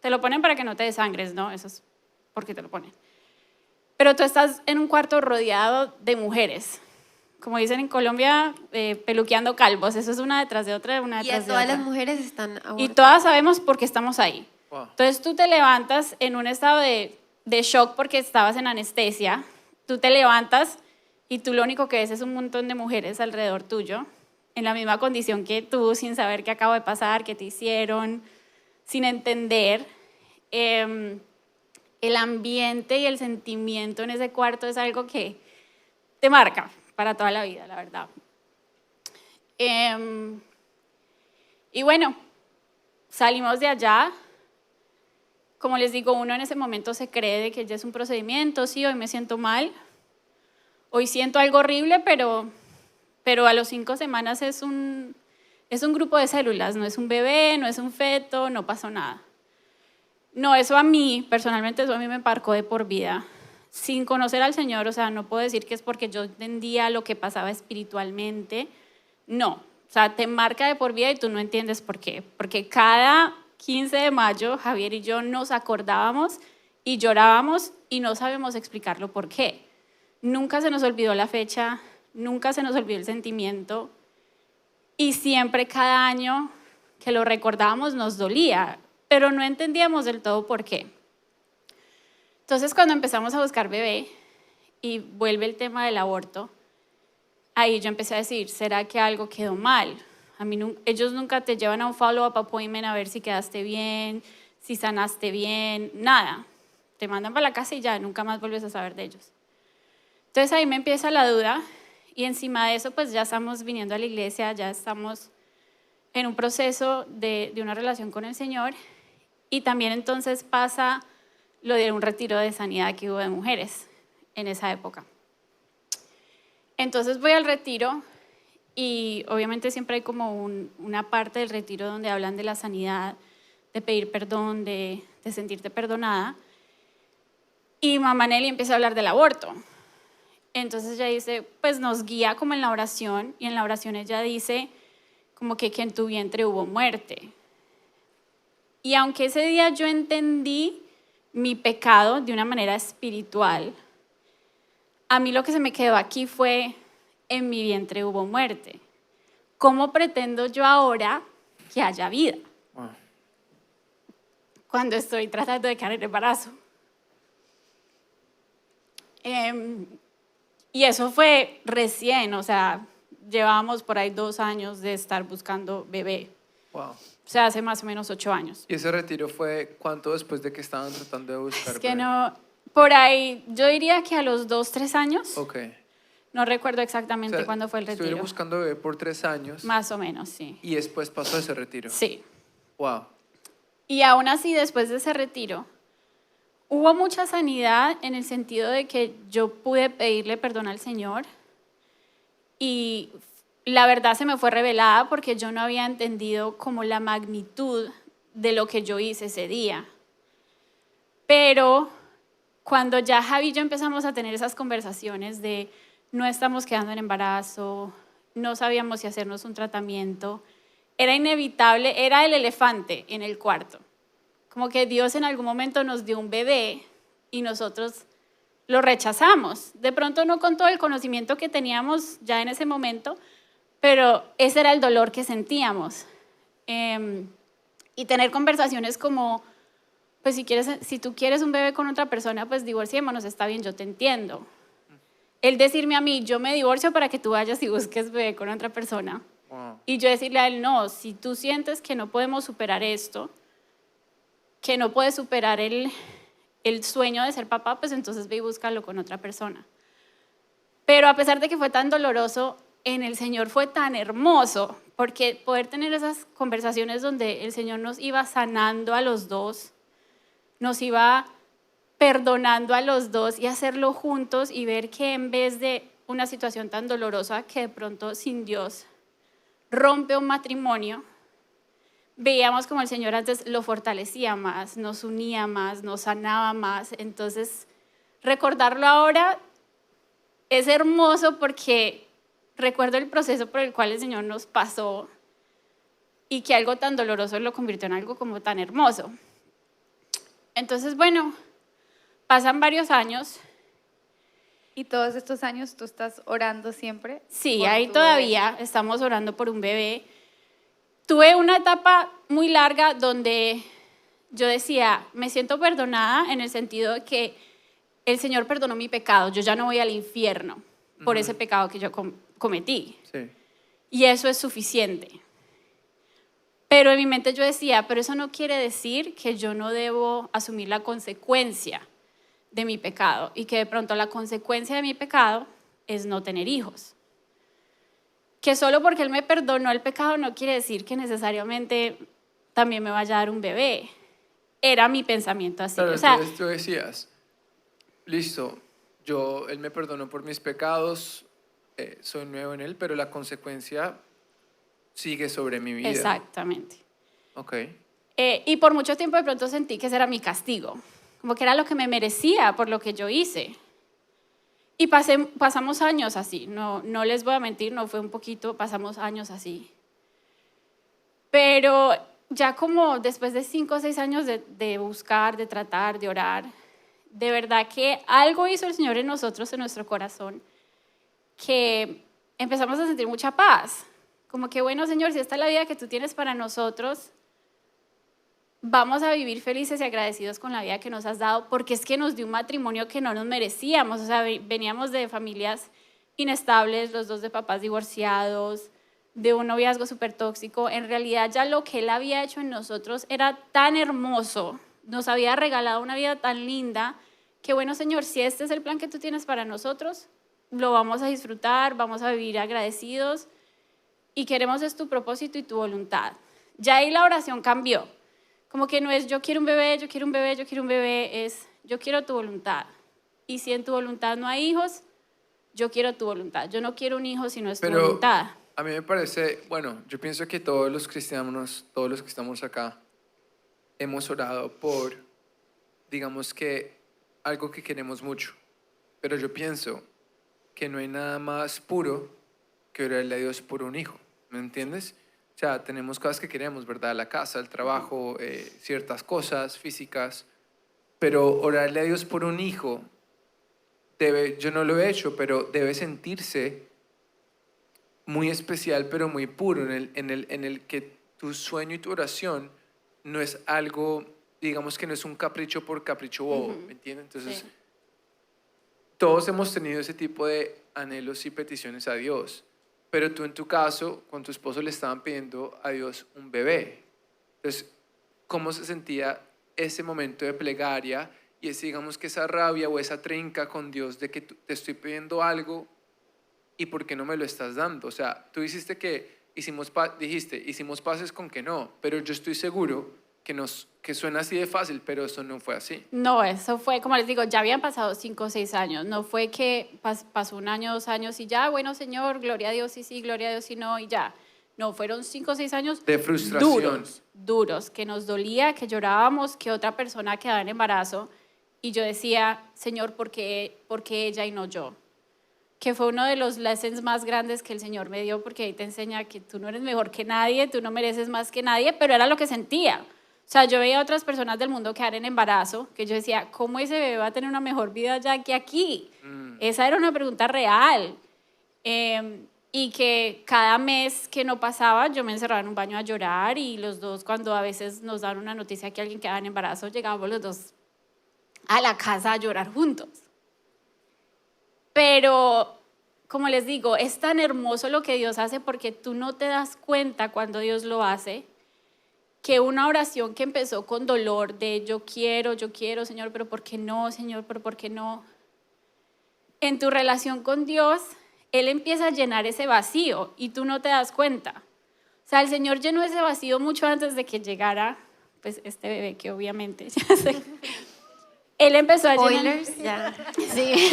Te lo ponen para que no te desangres, ¿no? Eso es porque te lo ponen. Pero tú estás en un cuarto rodeado de mujeres. Como dicen en Colombia, peluqueando calvos. Eso es una detrás de otra, una detrás de otra. Y todas las mujeres están abortando. Y todas sabemos por qué estamos ahí. Wow. Entonces tú te levantas en un estado de shock porque estabas en anestesia. Tú te levantas y tú lo único que ves es un montón de mujeres alrededor tuyo, en la misma condición que tú, sin saber qué acaba de pasar, qué te hicieron, sin entender. El ambiente y el sentimiento en ese cuarto es algo que te marca para toda la vida, la verdad. Y bueno, salimos de allá, como les digo, uno en ese momento se cree de que ya es un procedimiento, sí, hoy me siento mal, hoy siento algo horrible, pero a los 5 semanas es un grupo de células, no es un bebé, no es un feto, no pasó nada. No, eso a mí, personalmente, eso a mí me marcó de por vida. Sin conocer al Señor, o sea, no puedo decir que es porque yo entendía lo que pasaba espiritualmente, no. O sea, te marca de por vida y tú no entiendes por qué. Porque cada 15 de mayo, Javier y yo nos acordábamos y llorábamos y no sabemos explicarlo por qué. Nunca se nos olvidó la fecha, nunca se nos olvidó el sentimiento y siempre cada año que lo recordábamos nos dolía, pero no entendíamos del todo por qué. Entonces, cuando empezamos a buscar bebé y vuelve el tema del aborto, ahí yo empecé a decir, ¿será que algo quedó mal? Ellos nunca te llevan a un follow-up appointment a ver si quedaste bien, si sanaste bien, nada. Te mandan para la casa y ya, nunca más vuelves a saber de ellos. Entonces ahí me empieza la duda y encima de eso pues ya estamos viniendo a la iglesia, ya estamos en un proceso de una relación con el Señor y también entonces pasa lo de un retiro de sanidad que hubo de mujeres en esa época. Entonces voy al retiro y obviamente siempre hay como una parte del retiro donde hablan de la sanidad, de pedir perdón, de sentirte perdonada. Y mamá Nelly empieza a hablar del aborto. Entonces ella dice, pues nos guía como en la oración, y en la oración ella dice como que en tu vientre hubo muerte. Y aunque ese día yo entendí mi pecado de una manera espiritual, a mí lo que se me quedó aquí fue, en mi vientre hubo muerte. ¿Cómo pretendo yo ahora que haya vida? Wow. Cuando estoy tratando de quedar en embarazo. Y eso fue recién, o sea, llevábamos por ahí 2 años de estar buscando bebé. Wow. O sea, hace más o menos 8 años. ¿Y ese retiro fue cuánto después de que estaban tratando de buscar? Es que bebé? no, por ahí, yo diría que a los 2, 3 años. Ok. No recuerdo O exactamente sea, cuándo fue el retiro. estuvieron buscando bebé por 3 años Más o menos, sí. y después pasó ese retiro. Sí. Wow. Y aún así, después de ese retiro, hubo mucha sanidad en el sentido de que yo pude pedirle perdón al Señor y la verdad se me fue revelada porque yo no había entendido como la magnitud de lo que yo hice ese día. Pero cuando ya Javi y yo empezamos a tener esas conversaciones de no estamos quedando en embarazo, no sabíamos si hacernos un tratamiento, era inevitable, era el elefante en el cuarto. Como que Dios en algún momento nos dio un bebé y nosotros lo rechazamos. De pronto no con todo el conocimiento que teníamos ya en ese momento, pero ese era el dolor que sentíamos. Y tener conversaciones como, pues si tú quieres un bebé con otra persona, pues divorciémonos, está bien, yo te entiendo. Él decirme a mí, yo me divorcio para que tú vayas y busques bebé con otra persona. Wow. Y yo decirle a él, no, si tú sientes que no podemos superar esto, que no puedes superar el sueño de ser papá, pues entonces ve y búscalo con otra persona. Pero a pesar de que fue tan doloroso, en el Señor fue tan hermoso, porque poder tener esas conversaciones donde el Señor nos iba sanando a los dos, nos iba perdonando a los dos y hacerlo juntos y ver que en vez de una situación tan dolorosa que de pronto sin Dios rompe un matrimonio, veíamos como el Señor antes lo fortalecía más, nos unía más, nos sanaba más. Entonces, recordarlo ahora es hermoso porque recuerdo el proceso por el cual el Señor nos pasó y que algo tan doloroso lo convirtió en algo como tan hermoso. Entonces, bueno, pasan varios años. ¿Y todos estos años tú estás orando siempre? Sí, por ahí tu todavía estamos orando por un bebé. Tuve una etapa muy larga donde yo decía, me siento perdonada en el sentido de que el Señor perdonó mi pecado, yo ya no voy al infierno por ese pecado que yo cometí. Sí. Y eso es suficiente. Pero en mi mente yo decía, pero eso no quiere decir que yo no debo asumir la consecuencia de mi pecado y que de pronto la consecuencia de mi pecado es no tener hijos. Que solo porque Él me perdonó el pecado no quiere decir que necesariamente también me vaya a dar un bebé. era mi pensamiento así. Claro, O sea, entonces tú decías, listo, él me perdonó por mis pecados, soy nuevo en él, pero la consecuencia sigue sobre mi vida. exactamente. Ok. Y por mucho tiempo de pronto sentí que ese era mi castigo, como que era lo que me merecía por lo que yo hice. Y pasamos años así, no les voy a mentir, no fue un poquito, pasamos años así. Pero ya como después de 5 o 6 años de buscar, de tratar, de orar, de verdad que algo hizo el Señor en nosotros, en nuestro corazón, que empezamos a sentir mucha paz. Como que, bueno, Señor, si esta es la vida que tú tienes para nosotros, vamos a vivir felices y agradecidos con la vida que nos has dado, porque es que nos dio un matrimonio que no nos merecíamos. O sea, veníamos de familias inestables, los dos de papás divorciados, de un noviazgo súper tóxico. En realidad ya lo que Él había hecho en nosotros era tan hermoso, nos había regalado una vida tan linda, que bueno, Señor, si este es el plan que tú tienes para nosotros, lo vamos a disfrutar, vamos a vivir agradecidos y queremos es tu propósito y tu voluntad. Ya ahí la oración cambió. Como que no es yo quiero un bebé, yo quiero un bebé, yo quiero un bebé, es yo quiero tu voluntad. Y si en tu voluntad no hay hijos, yo quiero tu voluntad. Yo no quiero un hijo si no es tu Pero voluntad. a mí me parece, bueno, yo pienso que todos los cristianos, todos los que estamos acá, hemos orado por, digamos que, algo que queremos mucho. Pero yo pienso que no hay nada más puro que orarle a Dios por un hijo, ¿me entiendes? O sea, tenemos cosas que queremos, ¿verdad? La casa, el trabajo, ciertas cosas físicas, pero orarle a Dios por un hijo, yo no lo he hecho, pero debe sentirse muy especial, pero muy puro, en el que tu sueño y tu oración no es algo, digamos que no es un capricho por capricho bobo, ¿me entiendes? Entonces, Sí. todos hemos tenido ese tipo de anhelos y peticiones a Dios, pero tú en tu caso, con tu esposo le estaban pidiendo a Dios un bebé. Entonces, ¿cómo se sentía ese momento de plegaria y ese, digamos que esa rabia o esa trinca con Dios de que te estoy pidiendo algo y por qué no me lo estás dando? O sea, tú dijiste que hicimos paces con que no, pero yo estoy seguro que suena así de fácil, pero eso no fue así. No, eso fue, como les digo, ya habían pasado 5 o 6 años. No fue que pasó 1 año, 2 años y ya, bueno, Señor, gloria a Dios y sí, gloria a Dios y no, y ya. No, fueron 5 o 6 años De frustración. duros, que nos dolía, que llorábamos, que otra persona quedaba en embarazo. Y yo decía, Señor, ¿por qué ella y no yo? Que fue uno de los lessons más grandes que el Señor me dio, porque ahí te enseña que tú no eres mejor que nadie, tú no mereces más que nadie, pero era lo que sentía. O sea, yo veía a otras personas del mundo quedar en embarazo, que yo decía, ¿cómo ese bebé va a tener una mejor vida ya que aquí? Esa era una pregunta real. Y que cada mes que no pasaba, yo me encerraba en un baño a llorar, y los dos, cuando a veces nos daban una noticia que alguien quedaba en embarazo, llegábamos los dos a la casa a llorar juntos. Pero, como les digo, es tan hermoso lo que Dios hace, porque tú no te das cuenta cuando Dios lo hace, que una oración que empezó con dolor de yo quiero, Señor, pero ¿por qué no, Señor, pero por qué no? En tu relación con Dios, Él empieza a llenar ese vacío y tú no te das cuenta. O sea, el Señor llenó ese vacío mucho antes de que llegara, pues, este bebé que obviamente ya sé. Él empezó a llenar... Spoilers, ya. Sí.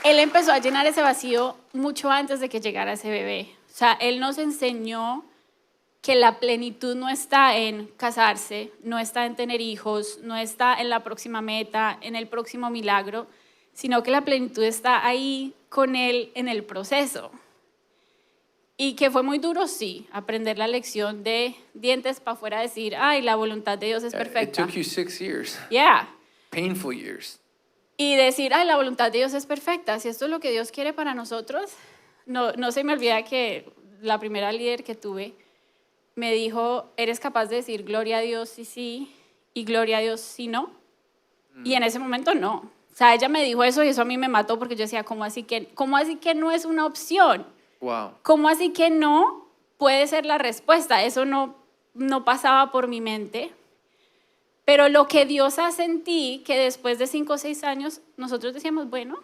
Él empezó a llenar ese vacío mucho antes de que llegara ese bebé. O sea, Él nos enseñó que la plenitud no está en casarse, no está en tener hijos, no está en la próxima meta, en el próximo milagro, sino que la plenitud está ahí con Él en el proceso. Y que fue muy duro, sí, aprender la lección de dientes para afuera, decir, ay, la voluntad de Dios es It perfecta. took you 6 years, Yeah. painful years. Y decir, ay, la voluntad de Dios es perfecta. Si esto es lo que Dios quiere para nosotros, no se me olvida que la primera líder que tuve me dijo, ¿eres capaz de decir gloria a Dios si sí y gloria a Dios si no? Y en ese momento no. O sea, ella me dijo eso y eso a mí me mató, porque yo decía, cómo así que no es una opción? Wow. ¿Cómo así que no puede ser la respuesta? Eso no pasaba por mi mente. Pero lo que Dios hace en ti, que después de 5 o 6 años, nosotros decíamos, bueno,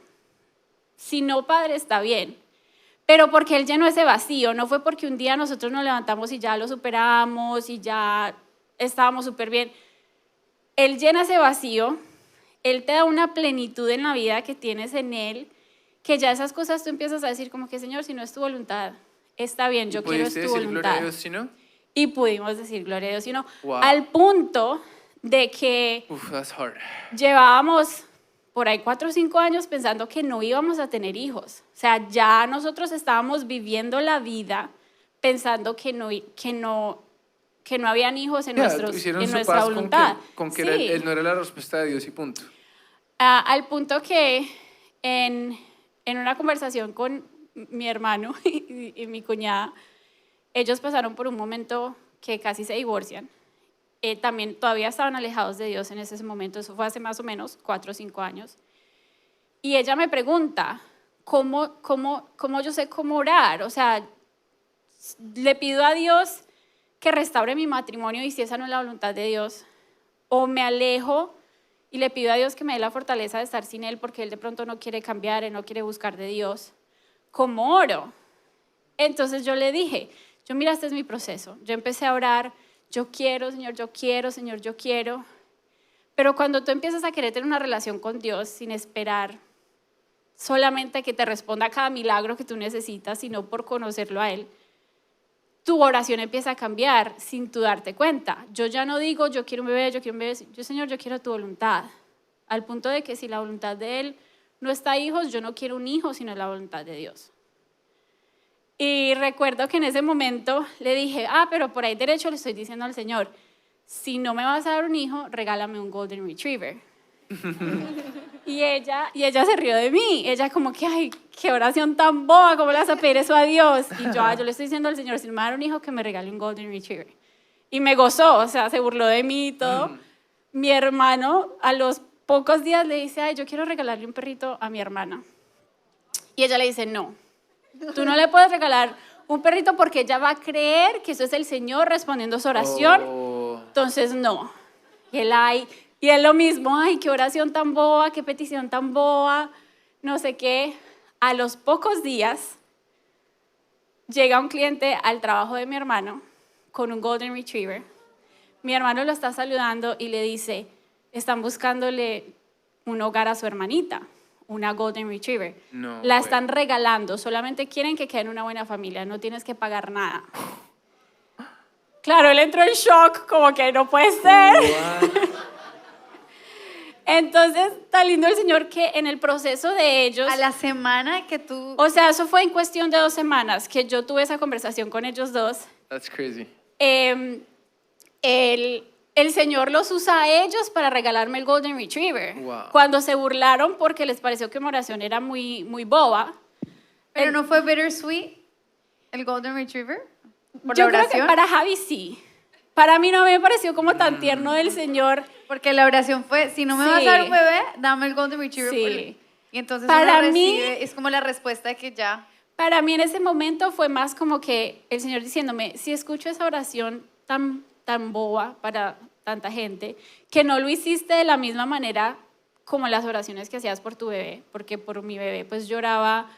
si no, Padre, está bien. pero porque Él llenó ese vacío, no fue porque un día nosotros nos levantamos y ya lo superamos y ya estábamos súper bien. Él llena ese vacío, Él te da una plenitud en la vida que tienes en Él, que ya esas cosas tú empiezas a decir como que, Señor, si no es tu voluntad, está bien, yo quiero es tu decir voluntad. gloria a Dios, si no? Y pudimos decir gloria a Dios, sino Wow. al punto de que That's hard. llevábamos por ahí 4 o 5 años pensando que no íbamos a tener hijos. O sea, ya nosotros estábamos viviendo la vida pensando que no habían hijos en, Hicieron en su nuestra paz voluntad. con que Sí. él no era la respuesta de Dios y punto. Al punto que en una conversación con mi hermano y mi cuñada, ellos pasaron por un momento que casi se divorcian. También todavía estaban alejados de Dios en ese momento, eso fue hace más o menos 4 o 5 años. Y ella me pregunta, ¿cómo yo sé cómo orar? O sea, le pido a Dios que restaure mi matrimonio y si esa no es la voluntad de Dios, o me alejo y le pido a Dios que me dé la fortaleza de estar sin Él porque Él de pronto no quiere cambiar, Él no quiere buscar de Dios. ¿Cómo oro? Entonces yo le dije, mira, este es mi proceso. Yo empecé a orar, yo quiero, Señor, yo quiero, Señor, yo quiero. Pero cuando tú empiezas a querer tener una relación con Dios sin esperar solamente que te responda a cada milagro que tú necesitas, sino por conocerlo a Él, tu oración empieza a cambiar sin tú darte cuenta. Yo ya no digo, yo quiero un bebé, yo, Señor, yo quiero tu voluntad. Al punto de que si la voluntad de Él no está hijos, yo no quiero un hijo, sino la voluntad de Dios. Y recuerdo que en ese momento le dije, pero por ahí derecho le estoy diciendo al Señor, si no me vas a dar un hijo, regálame un Golden Retriever. y ella se rió de mí. Ella como que, ay, qué oración tan boba, ¿cómo le vas a pedir eso a Dios? Y yo le estoy diciendo al Señor, si no me va a dar un hijo, que me regale un Golden Retriever. Y me gozó, o sea, se burló de mí y todo. Mi hermano a los pocos días le dice, yo quiero regalarle un perrito a mi hermana. Y ella le dice, no. Tú no le puedes regalar un perrito porque ella va a creer que eso es el Señor respondiendo su oración. Entonces, no. Y él lo mismo, ay, qué oración tan boba, qué petición tan boba, no sé qué. A los pocos días llega un cliente al trabajo de mi hermano con un Golden Retriever. Mi hermano lo está saludando y le dice, están buscándole un hogar a su hermanita. Una Golden Retriever. No, la están regalando, solamente quieren que quede en una buena familia, no tienes que pagar nada. Claro, él entró en shock, como que no puede ser. Entonces, está lindo el Señor que en el proceso de ellos... A la semana que tú... O sea, eso fue en cuestión de 2 semanas que yo tuve esa conversación con ellos dos. That's crazy. El Señor los usa a ellos para regalarme el Golden Retriever. Wow. Cuando se burlaron porque les pareció que mi oración era muy, muy boba. ¿Pero no fue bittersweet el Golden Retriever? ¿Por Yo la creo oración? que para Javi sí. Para mí no me pareció como tan tierno del Señor. Porque la oración fue, si no me vas a dar un bebé, dame el Golden Retriever. Sí. Y entonces Para uno mí- recibe, es como la respuesta de que ya... Para mí en ese momento fue más como que el Señor diciéndome, si escucho esa oración tan boba para tanta gente, que no lo hiciste de la misma manera como las oraciones que hacías por tu bebé, porque por mi bebé pues lloraba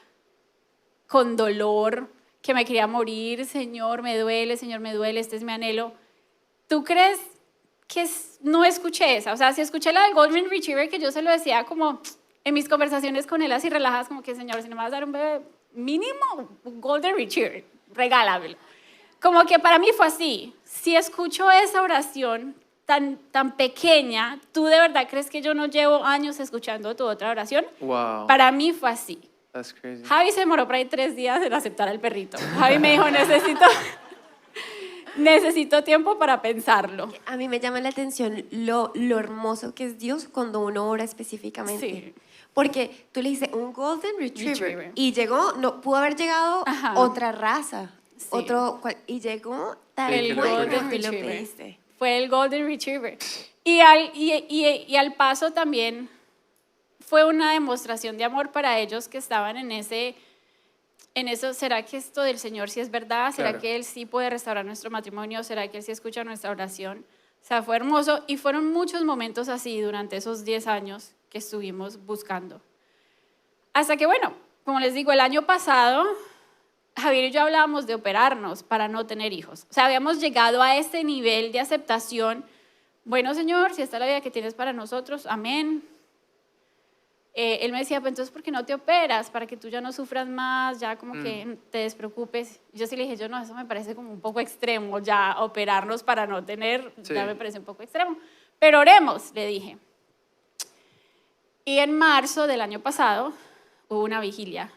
con dolor, que me quería morir, Señor, me duele, este es mi anhelo. ¿Tú crees que no escuché esa? O sea, si escuché la del Golden Retriever, que yo se lo decía como en mis conversaciones con él así relajadas, como que, Señor, si no me vas a dar un bebé, mínimo un Golden Retriever, regálamelo. Como que para mí fue así. Si escucho esa oración tan pequeña, ¿tú de verdad crees que yo no llevo años escuchando tu otra oración? Wow. Para mí fue así. That's crazy. Javi se demoró por ahí 3 días en aceptar al perrito. Javi me dijo, necesito tiempo para pensarlo. A mí me llama la atención lo hermoso que es Dios cuando uno ora específicamente. Sí. Porque tú le dices un Golden Retriever, Retriever. y llegó, no pudo haber llegado Ajá. otra raza, Sí. y llegó tal El cual Golden como tú lo Retriever. pediste. Fue el Golden Retriever. Y al paso también fue una demostración de amor para ellos que estaban en eso. ¿Será que esto del Señor sí es verdad? ¿Será Claro. que Él sí puede restaurar nuestro matrimonio? ¿Será que Él sí escucha nuestra oración? O sea, fue hermoso y fueron muchos momentos así durante esos 10 años que estuvimos buscando. Hasta que, bueno, como les digo, el año pasado Javier y yo hablábamos de operarnos para no tener hijos. O sea, habíamos llegado a ese nivel de aceptación. Bueno, Señor, si esta es la vida que tienes para nosotros, amén. Él me decía, pues entonces, ¿por qué no te operas? Para que tú ya no sufras más, ya como que te despreocupes. Yo sí le dije, yo no, eso me parece como un poco extremo, ya operarnos para no tener, Sí. ya me parece un poco extremo. Pero oremos, le dije. Y en marzo del año pasado hubo una vigilia.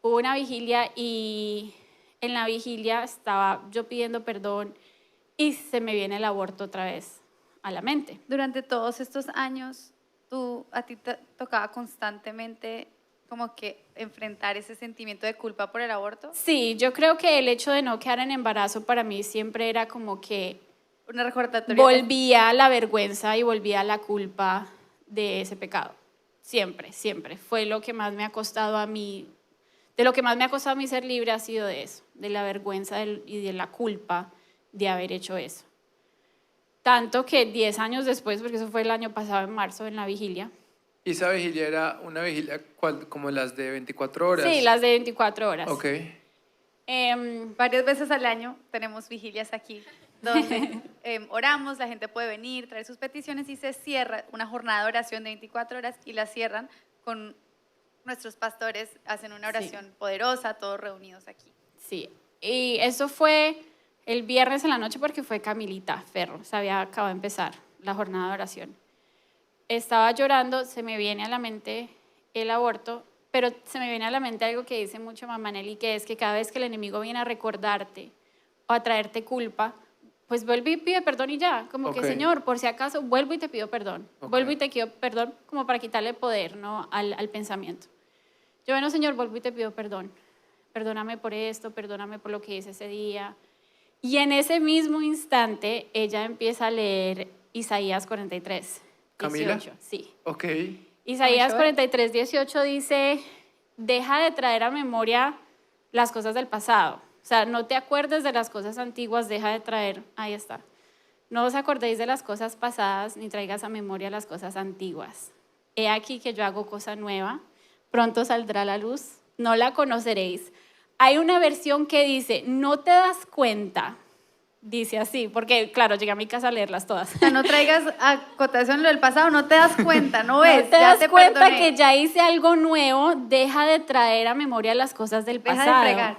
Hubo una vigilia y en la vigilia estaba yo pidiendo perdón y se me viene el aborto otra vez a la mente. Durante todos estos años, a ti te tocaba constantemente como que enfrentar ese sentimiento de culpa por el aborto. Sí, yo creo que el hecho de no quedar en embarazo para mí siempre era como que Una recordatoria. volvía la vergüenza y volvía la culpa de ese pecado. Siempre, siempre. Fue lo que más me ha costado a mí, de lo que más me ha costado a mí ser libre ha sido de eso, de la vergüenza y de la culpa de haber hecho eso. Tanto que 10 años después, porque eso fue el año pasado en marzo, en la vigilia. ¿Y esa vigilia era una vigilia como las de 24 horas? Sí, las de 24 horas. Ok. Varias veces al año tenemos vigilias aquí, donde oramos, la gente puede venir, traer sus peticiones y se cierra una jornada de oración de 24 horas y la cierran con nuestros pastores, hacen una oración poderosa, todos reunidos aquí. Sí, y eso fue el viernes en la noche porque fue Camilita Ferro, se había acabado de empezar la jornada de oración. Estaba llorando, se me viene a la mente el aborto, pero se me viene a la mente algo que dice mucho Mamá Nelly, que es que cada vez que el enemigo viene a recordarte o a traerte culpa, pues vuelve y pide perdón y ya, como que Señor, por si acaso, vuelvo y te pido perdón, vuelvo y te pido perdón, como para quitarle poder, ¿no?, al pensamiento. Yo, bueno, Señor, vuelvo y te pido perdón, perdóname por esto, perdóname por lo que hice ese día. Y en ese mismo instante, ella empieza a leer Isaías 43, 18. ¿Camila? Sí. Ok. Isaías 43, 18 dice, deja de traer a memoria las cosas del pasado. O sea, no te acuerdes de las cosas antiguas, deja de traer, ahí está. No os acordéis de las cosas pasadas, ni traigas a memoria las cosas antiguas. He aquí que yo hago cosa nueva, pronto saldrá a la luz, no la conoceréis. Hay una versión que dice, no te das cuenta, dice así, porque claro, llegué a mi casa a leerlas todas. O sea, no traigas acotación lo del pasado, no te das cuenta, no ves, No te ya das te cuenta perdoné. que ya hice algo nuevo, deja de traer a memoria las cosas del pasado. Deja de fregar.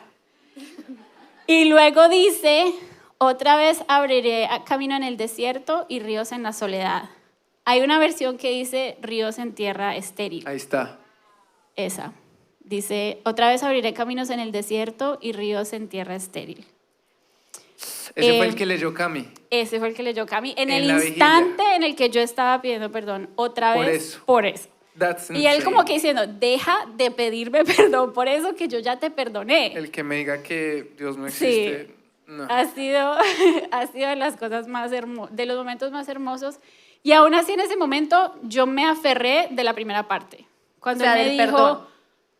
Y luego dice, otra vez abriré camino en el desierto y ríos en la soledad. Hay una versión que dice ríos en tierra estéril. Ahí está. Esa. Dice, otra vez abriré caminos en el desierto y ríos en tierra estéril. Ese fue el que leyó Cami. Ese fue el que leyó Cami. En el la instante vigilia. en el que yo estaba pidiendo perdón, otra Por vez, eso. por eso. That's Y él insane. como que diciendo, deja de pedirme perdón por eso que yo ya te perdoné. El que me diga que Dios no existe. No. Ha sido de las cosas más hermosas, de los momentos más hermosos. Y aún así en ese momento yo me aferré de la primera parte. Cuando O sea, él me del dijo, perdón.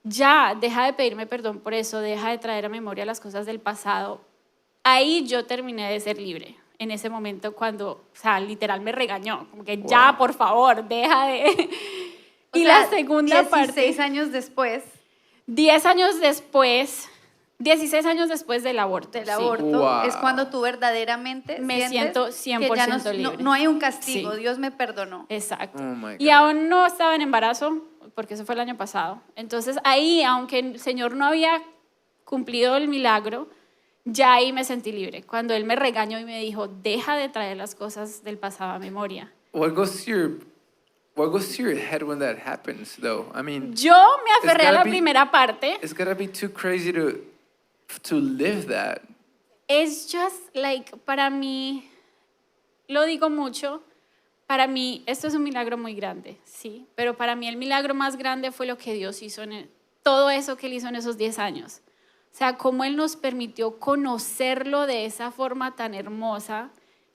ya, deja de pedirme perdón por eso, deja de traer a memoria las cosas del pasado. Ahí yo terminé de ser libre. En ese momento cuando, o sea, literal me regañó. Como que ya, por favor, deja de... O Y sea, la segunda 16 parte... años después 16 años después del aborto. del sí. aborto Wow. es cuando tú verdaderamente Me sientes siento que ya 100% libre. no hay un castigo, Sí. Dios me perdonó. Exacto. Oh my Y God. aún no estaba en embarazo, porque eso fue el año pasado. Entonces ahí, aunque el Señor no había cumplido el milagro, ya ahí me sentí libre. Cuando Él me regañó y me dijo, deja de traer las cosas del pasado a memoria. What goes to your head when that happens, though? I mean, Yo me aferré a gotta la be- primera parte. it's gotta be too crazy to live that. Es just like, para mí, lo digo mucho, para mí esto es un milagro muy grande, sí, pero para mí el milagro más grande fue lo que Dios hizo todo eso que Él hizo en esos 10 años. O sea, cómo Él nos permitió conocerlo de esa forma tan hermosa,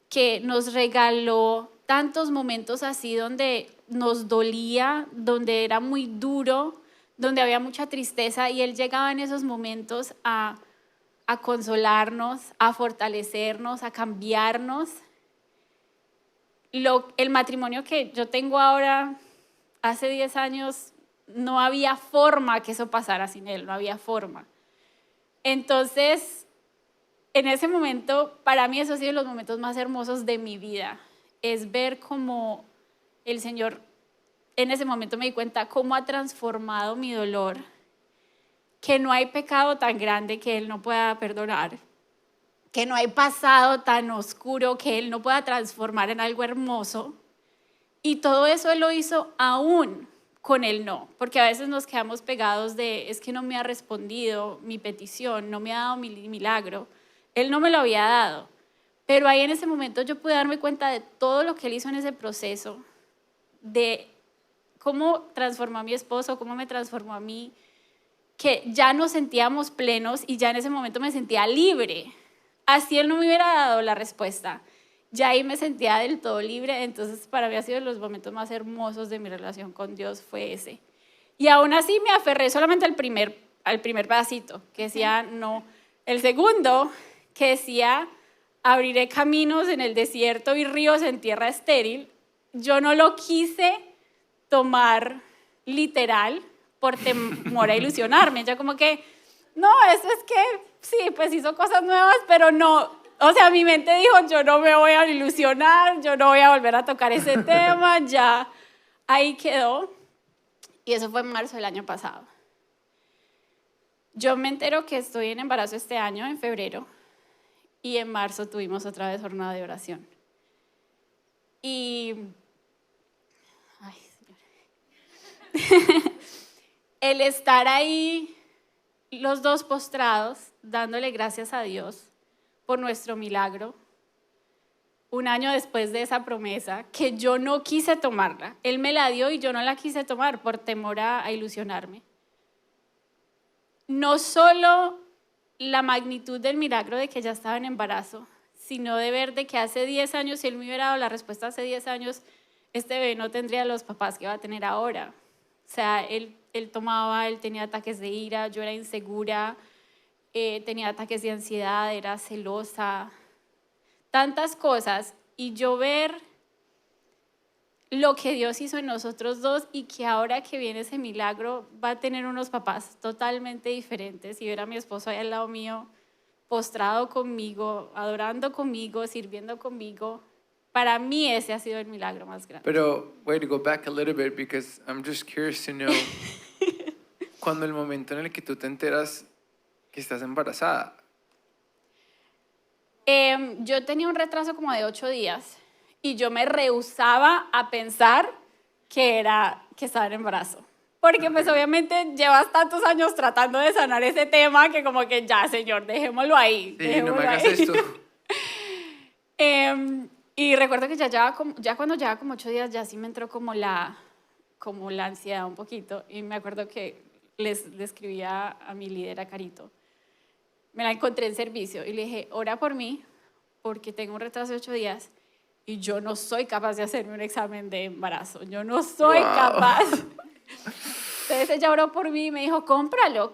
que nos regaló tantos momentos así donde nos dolía, donde era muy duro, donde había mucha tristeza, y Él llegaba en esos momentos a consolarnos, a fortalecernos, a cambiarnos. El matrimonio que yo tengo ahora, hace 10 años, no había forma que eso pasara sin Él, no había forma. Entonces, en ese momento, para mí eso ha sido los momentos más hermosos de mi vida. Es ver cómo el Señor, en ese momento me di cuenta cómo ha transformado mi dolor, que no hay pecado tan grande que Él no pueda perdonar, que no hay pasado tan oscuro que Él no pueda transformar en algo hermoso. Y todo eso Él lo hizo aún con el no, porque a veces nos quedamos pegados de, es que no me ha respondido mi petición, no me ha dado mi milagro. Él no me lo había dado. Pero ahí en ese momento yo pude darme cuenta de todo lo que Él hizo en ese proceso, de cómo transformó a mi esposo, cómo me transformó a mí, que ya nos sentíamos plenos y ya en ese momento me sentía libre. Así Él no me hubiera dado la respuesta. Ya ahí me sentía del todo libre. Entonces para mí ha sido de los momentos más hermosos de mi relación con Dios fue ese. Y aún así me aferré solamente al primer pedacito, que decía no. El segundo, que decía abriré caminos en el desierto y ríos en tierra estéril, yo no lo quise tomar literal por temor a ilusionarme. Ya como que, no, eso es que sí, pues hizo cosas nuevas, pero no. O sea, mi mente dijo, yo no me voy a ilusionar, yo no voy a volver a tocar ese tema, ya ahí quedó. Y eso fue en marzo del año pasado. Yo me entero que estoy en embarazo este año, en febrero, y en marzo tuvimos otra vez jornada de oración. Y, ay, Señor. El estar ahí, los dos postrados, dándole gracias a Dios por nuestro milagro, un año después de esa promesa, que yo no quise tomarla. Él me la dio y yo no la quise tomar por temor a ilusionarme. No solo la magnitud del milagro de que ya estaba en embarazo, sino de ver de que hace 10 años, si él me hubiera dado la respuesta hace 10 años, este bebé no tendría los papás que va a tener ahora. O sea, él tomaba, él tenía ataques de ira, yo era insegura, tenía ataques de ansiedad, era celosa, tantas cosas. Y yo ver lo que Dios hizo en nosotros dos y que ahora que viene ese milagro va a tener unos papás totalmente diferentes, y ver a mi esposo ahí al lado mío, postrado conmigo, adorando conmigo, sirviendo conmigo, para mí ese ha sido el milagro más grande. Pero, wait, to go back a little bit because I'm just curious to know, cuando el momento en el que tú te enteras que estás embarazada. Yo tenía un retraso como de 8 días y yo me rehusaba a pensar que estaba en embarazo. Porque pues obviamente llevas tantos años tratando de sanar ese tema que como que ya, Señor, dejémoslo ahí. Sí, no me hagas ahí. esto. Y recuerdo que ya cuando llevaba como 8 días ya sí me entró como la ansiedad un poquito. Y me acuerdo que le escribía a mi líder, a Carito. Me la encontré en servicio y le dije, ora por mí porque tengo un retraso de 8 días y yo no soy capaz de hacerme un examen de embarazo. Yo no soy capaz. Entonces ella oró por mí y me dijo, cómpralo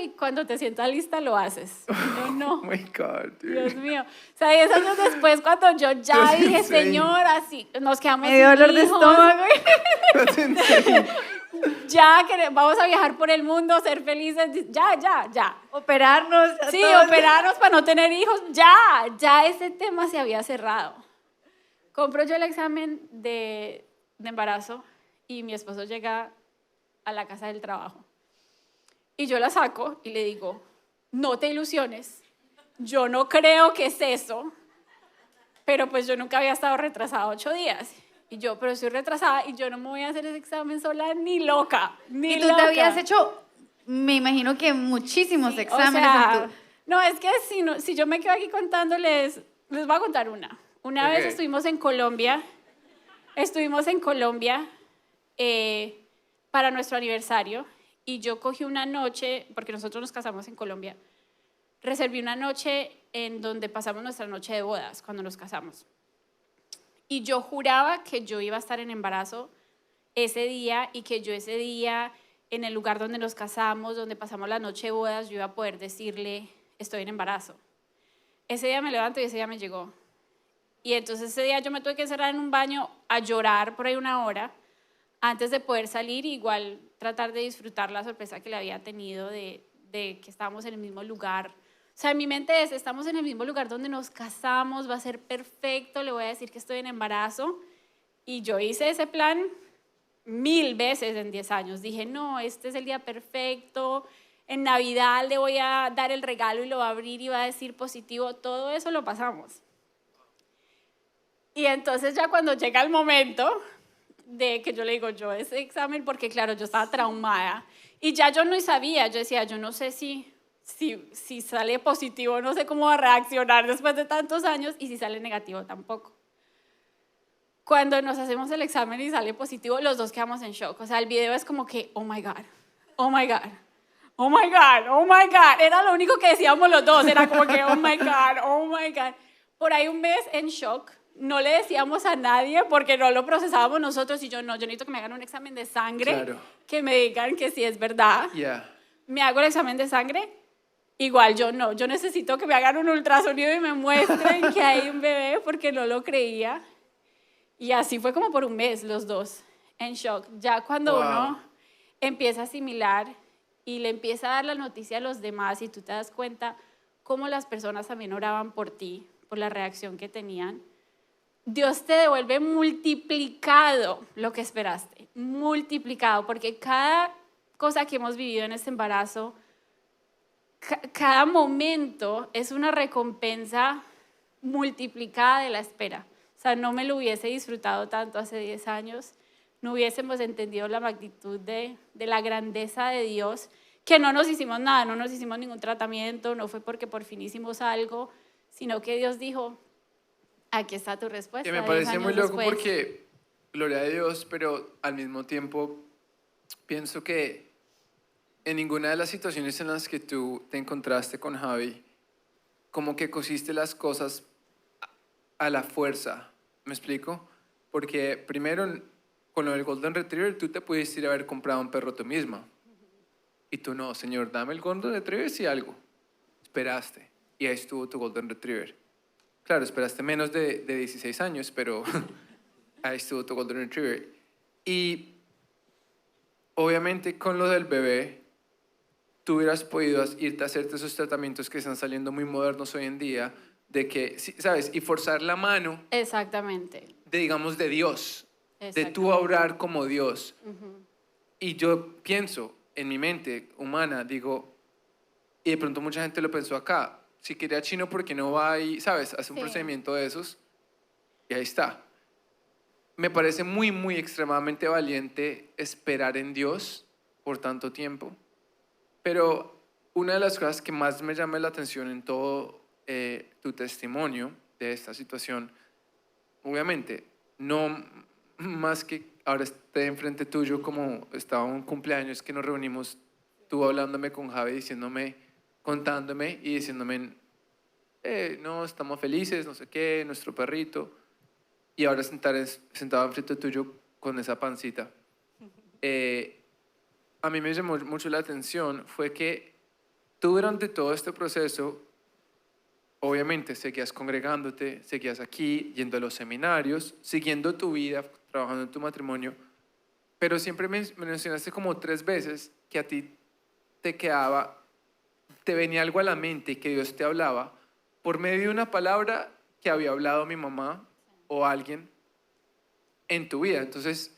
y cuando te sientas lista lo haces. Y yo no. Oh my God, dude. Dios mío. O sea, 10 años después, cuando yo ya That's dije, insane. Señor, así, nos quedamos Me dio sin dolor de hijos. estómago. That's insane. Ya, vamos a viajar por el mundo, ser felices. Ya. Operarnos. a Sí, todos. operarnos para no tener hijos. Ya ese tema se había cerrado. Compro yo el examen de embarazo y mi esposo llega a la casa del trabajo. Y yo la saco y le digo, no te ilusiones, yo no creo que es eso, pero pues yo nunca había estado retrasada 8 días. Y yo, pero estoy retrasada y yo no me voy a hacer ese examen sola ni loca, ni Y tú loca. te habías hecho, me imagino que muchísimos Sí, exámenes. o sea, en tu... no, es que si yo me quedo aquí contándoles, les voy a contar una. Una vez Ok. estuvimos en Colombia para nuestro aniversario y yo cogí una noche, porque nosotros nos casamos en Colombia, reservé una noche en donde pasamos nuestra noche de bodas cuando nos casamos. Y yo juraba que yo iba a estar en embarazo ese día y que yo ese día, en el lugar donde nos casamos, donde pasamos la noche de bodas, yo iba a poder decirle, estoy en embarazo. Ese día me levanto y ese día me llegó. Y entonces ese día yo me tuve que encerrar en un baño a llorar por ahí 1 hora antes de poder salir, igual tratar de disfrutar la sorpresa que le había tenido de de que estábamos en el mismo lugar. O sea, en mi mente es, estamos en el mismo lugar donde nos casamos, va a ser perfecto, le voy a decir que estoy en embarazo. Y yo hice ese plan 1000 veces en 10 años. Dije, no, este es el día perfecto, en Navidad le voy a dar el regalo y lo va a abrir y va a decir positivo. Todo eso lo pasamos. Y entonces ya cuando llega el momento de que yo le digo yo ese examen, porque claro, yo estaba traumada y ya yo no sabía, yo decía, yo no sé si sale positivo, no sé cómo va a reaccionar después de tantos años, y si sale negativo tampoco. Cuando nos hacemos el examen y sale positivo, los dos quedamos en shock. O sea, el video es como que, oh my God, oh my God, oh my God, oh my God. Era lo único que decíamos los dos, era como que, oh my God, oh my God. Por ahí un mes en shock. No le decíamos a nadie porque no lo procesábamos nosotros, y yo necesito que me hagan un examen de sangre, Claro. que me digan que sí es verdad. Yeah. Me hago el examen de sangre, igual yo necesito que me hagan un ultrasonido y me muestren que hay un bebé porque no lo creía. Y así fue como por un mes los dos en shock. Ya cuando uno empieza a asimilar y le empieza a dar la noticia a los demás y tú te das cuenta cómo las personas también oraban por ti, por la reacción que tenían, Dios te devuelve multiplicado lo que esperaste, multiplicado, porque cada cosa que hemos vivido en este embarazo, cada momento es una recompensa multiplicada de la espera. O sea, no me lo hubiese disfrutado tanto hace 10 años, no hubiésemos entendido la magnitud de la grandeza de Dios, que no nos hicimos nada, no nos hicimos ningún tratamiento, no fue porque por fin hicimos algo, sino que Dios dijo, aquí está tu respuesta. Que me 10 parece años muy loco después. porque, gloria a Dios, pero al mismo tiempo pienso que en ninguna de las situaciones en las que tú te encontraste con Javi, como que cosiste las cosas a la fuerza, ¿me explico? Porque primero, con lo del Golden Retriever, tú te pudiste ir a haber comprado un perro tú misma. Y tú no, Señor, dame el Golden Retriever si algo. Esperaste. Y ahí estuvo tu Golden Retriever. Claro, esperaste menos de 16 años, pero ahí estuvo tu Golden Retriever. Y obviamente con lo del bebé, tú hubieras podido irte a hacerte esos tratamientos que están saliendo muy modernos hoy en día, de que, ¿sabes? Y forzar la mano Exactamente. de, digamos, de Dios, de tú Exactamente. obrar como Dios. Y yo pienso, en mi mente humana, digo, y de pronto mucha gente lo pensó acá, si quería chino, ¿por qué no va y, sabes, hace un Sí. procedimiento de esos? Y ahí está. Me parece muy, muy extremadamente valiente esperar en Dios por tanto tiempo. Pero una de las cosas que más me llama la atención en todo tu testimonio de esta situación, obviamente, no más que ahora esté enfrente tuyo como estaba un cumpleaños que nos reunimos, tú hablándome con Javi, diciéndome, contándome y diciéndome, no, estamos felices, no sé qué, nuestro perrito, y ahora sentado enfrente tuyo con esa pancita. A mí me llamó mucho la atención fue que tú durante todo este proceso, obviamente seguías congregándote, seguías aquí, yendo a los seminarios, siguiendo tu vida, trabajando en tu matrimonio, pero siempre me mencionaste como 3 veces que a ti te venía algo a la mente y que Dios te hablaba por medio de una palabra que había hablado mi mamá o alguien en tu vida. Entonces,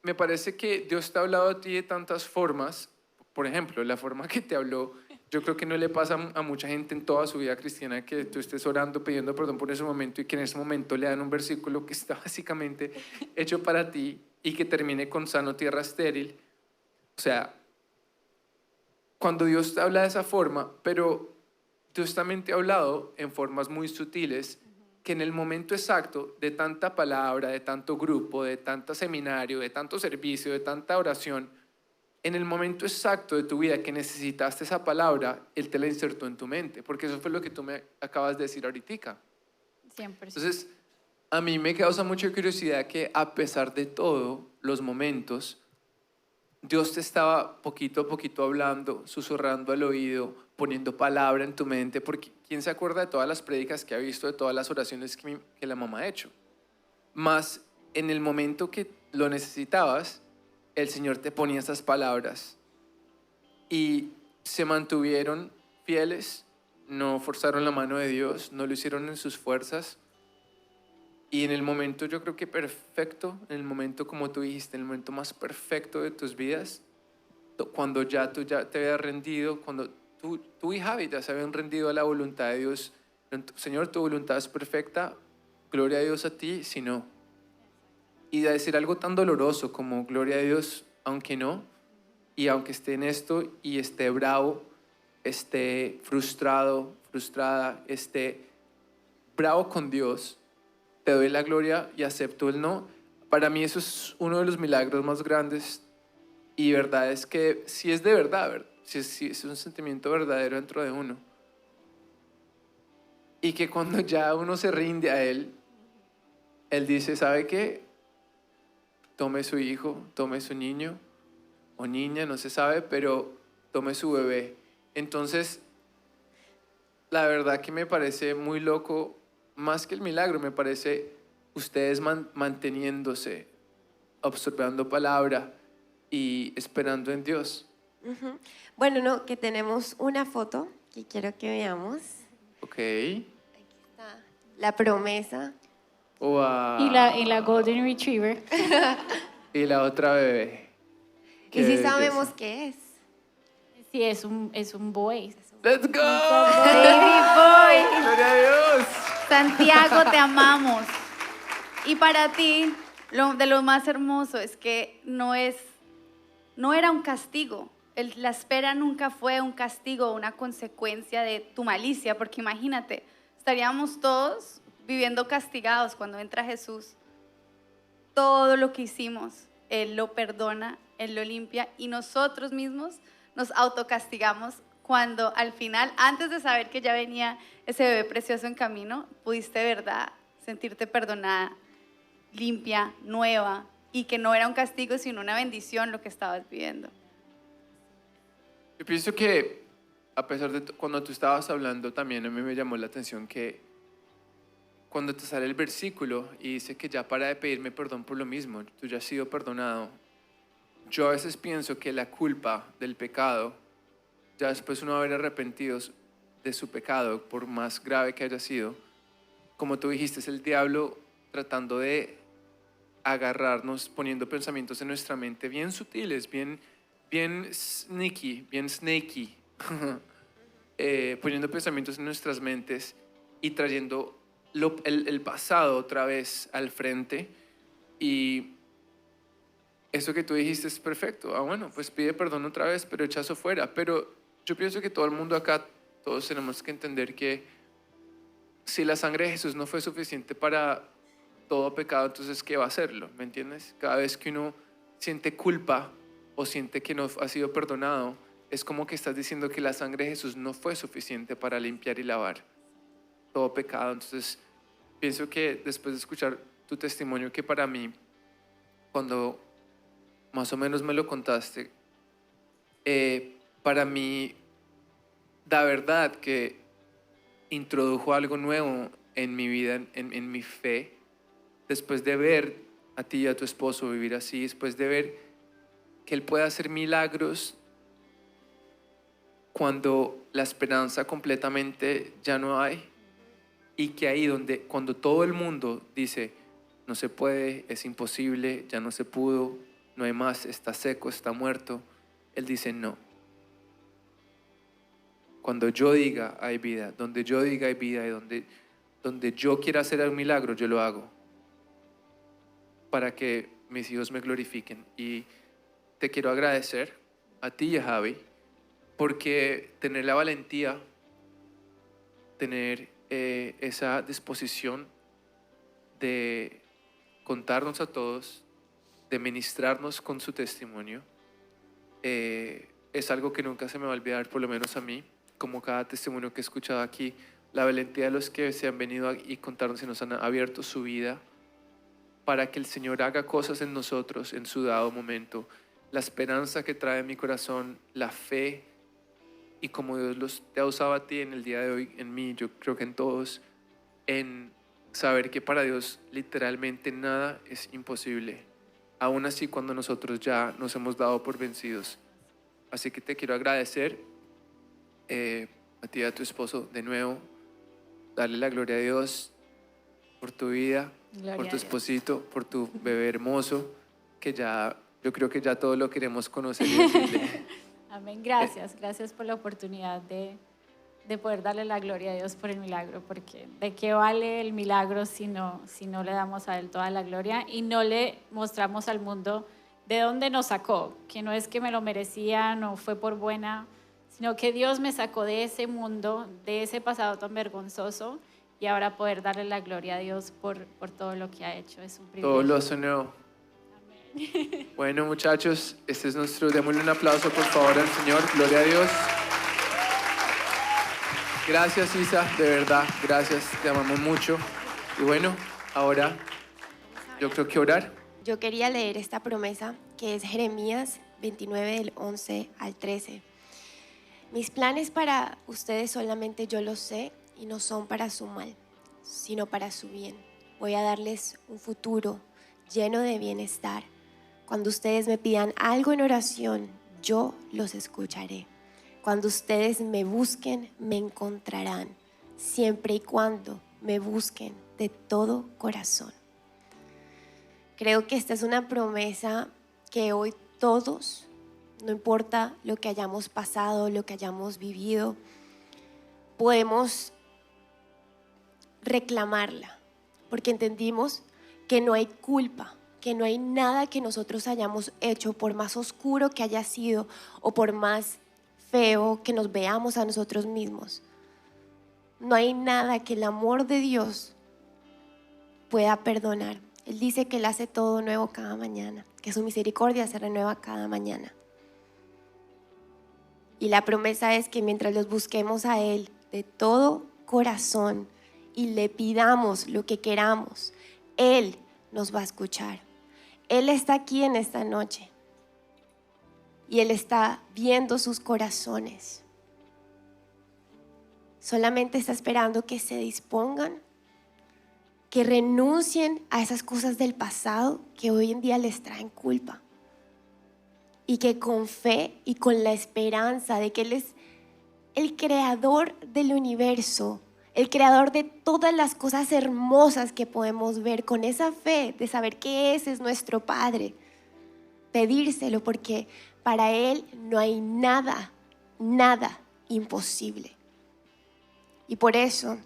me parece que Dios te ha hablado a ti de tantas formas. Por ejemplo, la forma que te habló, yo creo que no le pasa a mucha gente en toda su vida cristiana que tú estés orando, pidiendo perdón por ese momento y que en ese momento le dan un versículo que está básicamente hecho para ti y que termine con sano tierra estéril. O sea, cuando Dios te habla de esa forma, pero Dios también te ha hablado en formas muy sutiles que en el momento exacto de tanta palabra, de tanto grupo, de tanto seminario, de tanto servicio, de tanta oración, en el momento exacto de tu vida que necesitaste esa palabra, Él te la insertó en tu mente, porque eso fue lo que tú me acabas de decir ahorita. 100%. Entonces, a mí me causa mucha curiosidad que a pesar de todo, los momentos, Dios te estaba poquito a poquito hablando, susurrando al oído, poniendo palabra en tu mente, porque ¿quién se acuerda de todas las prédicas que ha visto, de todas las oraciones que la mamá ha hecho? Más en el momento que lo necesitabas, el Señor te ponía esas palabras. Y se mantuvieron fieles, no forzaron la mano de Dios, no lo hicieron en sus fuerzas. Y en el momento, yo creo que perfecto, en el momento como tú dijiste, en el momento más perfecto de tus vidas, cuando ya tú ya te habías rendido, cuando tú y Javi ya se habían rendido a la voluntad de Dios, Señor, tu voluntad es perfecta, gloria a Dios a ti, si no. Y de decir algo tan doloroso como gloria a Dios, aunque no, y aunque esté en esto y esté bravo, esté frustrado, frustrada, esté bravo con Dios, te doy la gloria y acepto el no. Para mí eso es uno de los milagros más grandes y verdad es que si es de verdad, si es un sentimiento verdadero dentro de uno. Y que cuando ya uno se rinde a Él, Él dice, ¿sabe qué? Tome su hijo, tome su niño o niña, no se sabe, pero tome su bebé. Entonces, la verdad que me parece muy loco, más que el milagro, me parece ustedes manteniéndose, observando palabra y esperando en Dios. Ujú. Bueno, no, que tenemos una foto que quiero que veamos. Ok. Aquí está la promesa. Wow. Y la Golden Retriever. Y la otra bebé. Y sí Qué sabemos belleza. qué es. Sí, es un boy. ¡Let's go! Baby boy. ¡Gloria a Dios! Santiago, te amamos. Y para ti, de lo más hermoso es que no era un castigo. La espera nunca fue un castigo o una consecuencia de tu malicia, porque imagínate, estaríamos todos viviendo castigados cuando entra Jesús. Todo lo que hicimos, Él lo perdona, Él lo limpia y nosotros mismos nos autocastigamos cuando al final, antes de saber que ya venía ese bebé precioso en camino, pudiste, ¿verdad?, sentirte perdonada, limpia, nueva y que no era un castigo sino una bendición lo que estabas viviendo. Yo pienso que, a pesar de cuando tú estabas hablando, también a mí me llamó la atención que cuando te sale el versículo y dice que ya para de pedirme perdón por lo mismo, tú ya has sido perdonado. Yo a veces pienso que la culpa del pecado, ya después uno de haber arrepentido de su pecado, por más grave que haya sido, como tú dijiste, es el diablo tratando de agarrarnos, poniendo pensamientos en nuestra mente bien sutiles, bien sneaky, bien snaky, poniendo pensamientos en nuestras mentes y trayendo el pasado otra vez al frente. Y eso que tú dijiste es perfecto. Ah, bueno, pues pide perdón otra vez, pero echa eso fuera. Pero yo pienso que todo el mundo acá, todos tenemos que entender que si la sangre de Jesús no fue suficiente para todo pecado, entonces ¿qué va a hacerlo? ¿Me entiendes? Cada vez que uno siente culpa o siente que no ha sido perdonado, es como que estás diciendo que la sangre de Jesús no fue suficiente para limpiar y lavar todo pecado. Entonces, pienso que después de escuchar tu testimonio, que para mí, cuando más o menos me lo contaste, para mí, da verdad que introdujo algo nuevo en mi vida, en mi fe, después de ver a ti y a tu esposo vivir así, después de ver que Él puede hacer milagros cuando la esperanza completamente ya no hay, y que ahí cuando todo el mundo dice no se puede, es imposible, ya no se pudo, no hay más, está seco, está muerto, Él dice no. Cuando yo diga hay vida, donde yo diga hay vida y donde yo quiera hacer un milagro, yo lo hago para que mis hijos me glorifiquen. Y te quiero agradecer a ti y a Javi porque tener la valentía, tener esa disposición de contarnos a todos, de ministrarnos con su testimonio, es algo que nunca se me va a olvidar, por lo menos a mí, como cada testimonio que he escuchado aquí, la valentía de los que se han venido y contarnos y nos han abierto su vida para que el Señor haga cosas en nosotros en su dado momento, la esperanza que trae en mi corazón, la fe, y como Dios te ha usado a ti en el día de hoy, en mí, yo creo que en todos, en saber que para Dios literalmente nada es imposible, aún así cuando nosotros ya nos hemos dado por vencidos. Así que te quiero agradecer a ti y a tu esposo de nuevo, darle la gloria a Dios por tu vida, Gloria por a tu Dios. esposito, por tu bebé hermoso, que ya, yo creo que ya todos lo queremos conocer y decirle, Amén. Gracias. Gracias por la oportunidad de poder darle la gloria a Dios por el milagro, porque ¿de qué vale el milagro si no le damos a Él toda la gloria y no le mostramos al mundo de dónde nos sacó? Que no es que me lo merecía, no fue por buena, sino que Dios me sacó de ese mundo, de ese pasado tan vergonzoso, y ahora poder darle la gloria a Dios por todo lo que ha hecho. Es un todo lo privilegio. hace nuevo. Bueno, muchachos, este es nuestro, démosle un aplauso por favor al Señor, gloria a Dios. Gracias, Isa, de verdad, gracias, te amamos mucho. Y bueno, ahora yo creo que orar. Yo quería leer esta promesa que es Jeremías 29 del 11 al 13. Mis planes para ustedes solamente yo los sé y no son para su mal, sino para su bien. Voy a darles un futuro lleno de bienestar. Cuando ustedes me pidan algo en oración, yo los escucharé. Cuando ustedes me busquen, me encontrarán, siempre y cuando me busquen de todo corazón. Creo que esta es una promesa que hoy todos, no importa lo que hayamos pasado, lo que hayamos vivido, podemos reclamarla, porque entendimos que no hay culpa, que no hay nada que nosotros hayamos hecho, por más oscuro que haya sido o por más feo que nos veamos a nosotros mismos. No hay nada que el amor de Dios pueda perdonar. Él dice que Él hace todo nuevo cada mañana, que su misericordia se renueva cada mañana. Y la promesa es que mientras los busquemos a Él de todo corazón y le pidamos lo que queramos, Él nos va a escuchar. Él está aquí en esta noche y Él está viendo sus corazones. Solamente está esperando que se dispongan, que renuncien a esas cosas del pasado que hoy en día les traen culpa, y que con fe y con la esperanza de que Él es el creador del universo, el creador de todas las cosas hermosas que podemos ver, con esa fe de saber que ese es nuestro Padre, pedírselo, porque para Él no hay nada imposible. Y por eso,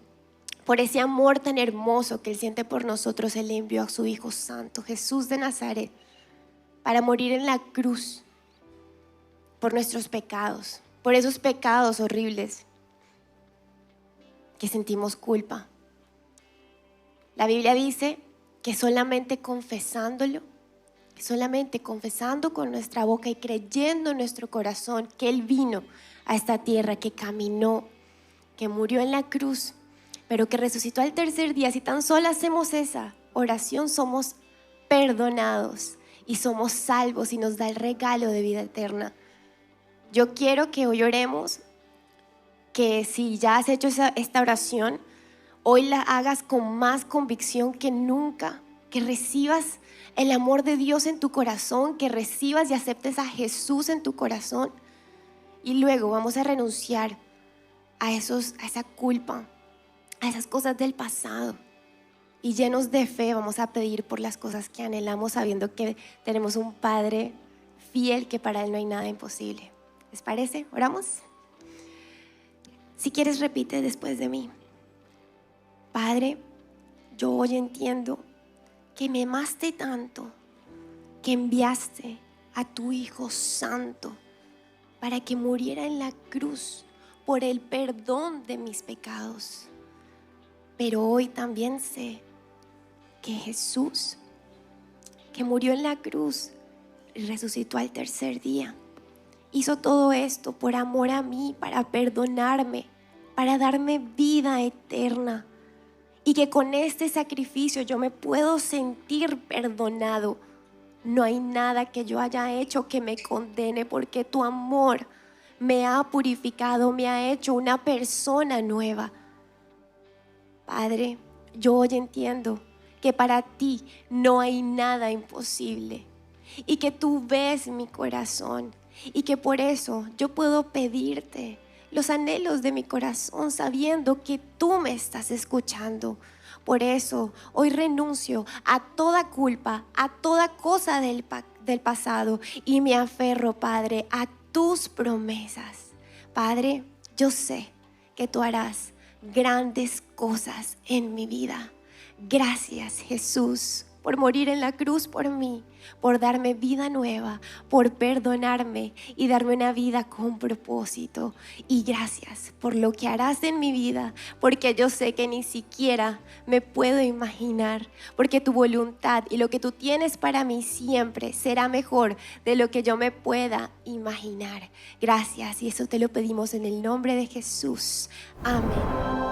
por ese amor tan hermoso que Él siente por nosotros, Él envió a su Hijo Santo, Jesús de Nazaret, para morir en la cruz por nuestros pecados, por esos pecados horribles que sentimos culpa. La Biblia dice que solamente confesándolo, que solamente confesando con nuestra boca y creyendo en nuestro corazón que Él vino a esta tierra, que caminó, que murió en la cruz, pero que resucitó al tercer día, si tan solo hacemos esa oración, somos perdonados y somos salvos y nos da el regalo de vida eterna. Yo quiero que hoy oremos, que si ya has hecho esta oración, hoy la hagas con más convicción que nunca, que recibas el amor de Dios en tu corazón, que recibas y aceptes a Jesús en tu corazón. Y luego vamos a renunciar a esa culpa, a esas cosas del pasado. Y llenos de fe vamos a pedir por las cosas que anhelamos, sabiendo que tenemos un Padre fiel, que para Él no hay nada imposible. ¿Les parece? ¿Oramos? Si quieres, repite después de mí. Padre, yo hoy entiendo que me amaste tanto, que enviaste a tu Hijo Santo para que muriera en la cruz por el perdón de mis pecados. Pero hoy también sé que Jesús, que murió en la cruz y resucitó al tercer día, hizo todo esto por amor a mí, para perdonarme, para darme vida eterna. Y que con este sacrificio yo me puedo sentir perdonado. No hay nada que yo haya hecho que me condene, porque tu amor me ha purificado, me ha hecho una persona nueva. Padre, yo hoy entiendo que para ti no hay nada imposible y que tú ves mi corazón, y que por eso yo puedo pedirte los anhelos de mi corazón, sabiendo que tú me estás escuchando. Por eso hoy renuncio a toda culpa, a toda cosa del pasado y me aferro, Padre, a tus promesas. Padre, yo sé que tú harás grandes cosas en mi vida. Gracias, Jesús, por morir en la cruz por mí, por darme vida nueva, por perdonarme y darme una vida con propósito. Y gracias por lo que harás en mi vida, porque yo sé que ni siquiera me puedo imaginar, porque tu voluntad y lo que tú tienes para mí siempre será mejor de lo que yo me pueda imaginar. Gracias, y eso te lo pedimos en el nombre de Jesús. Amén.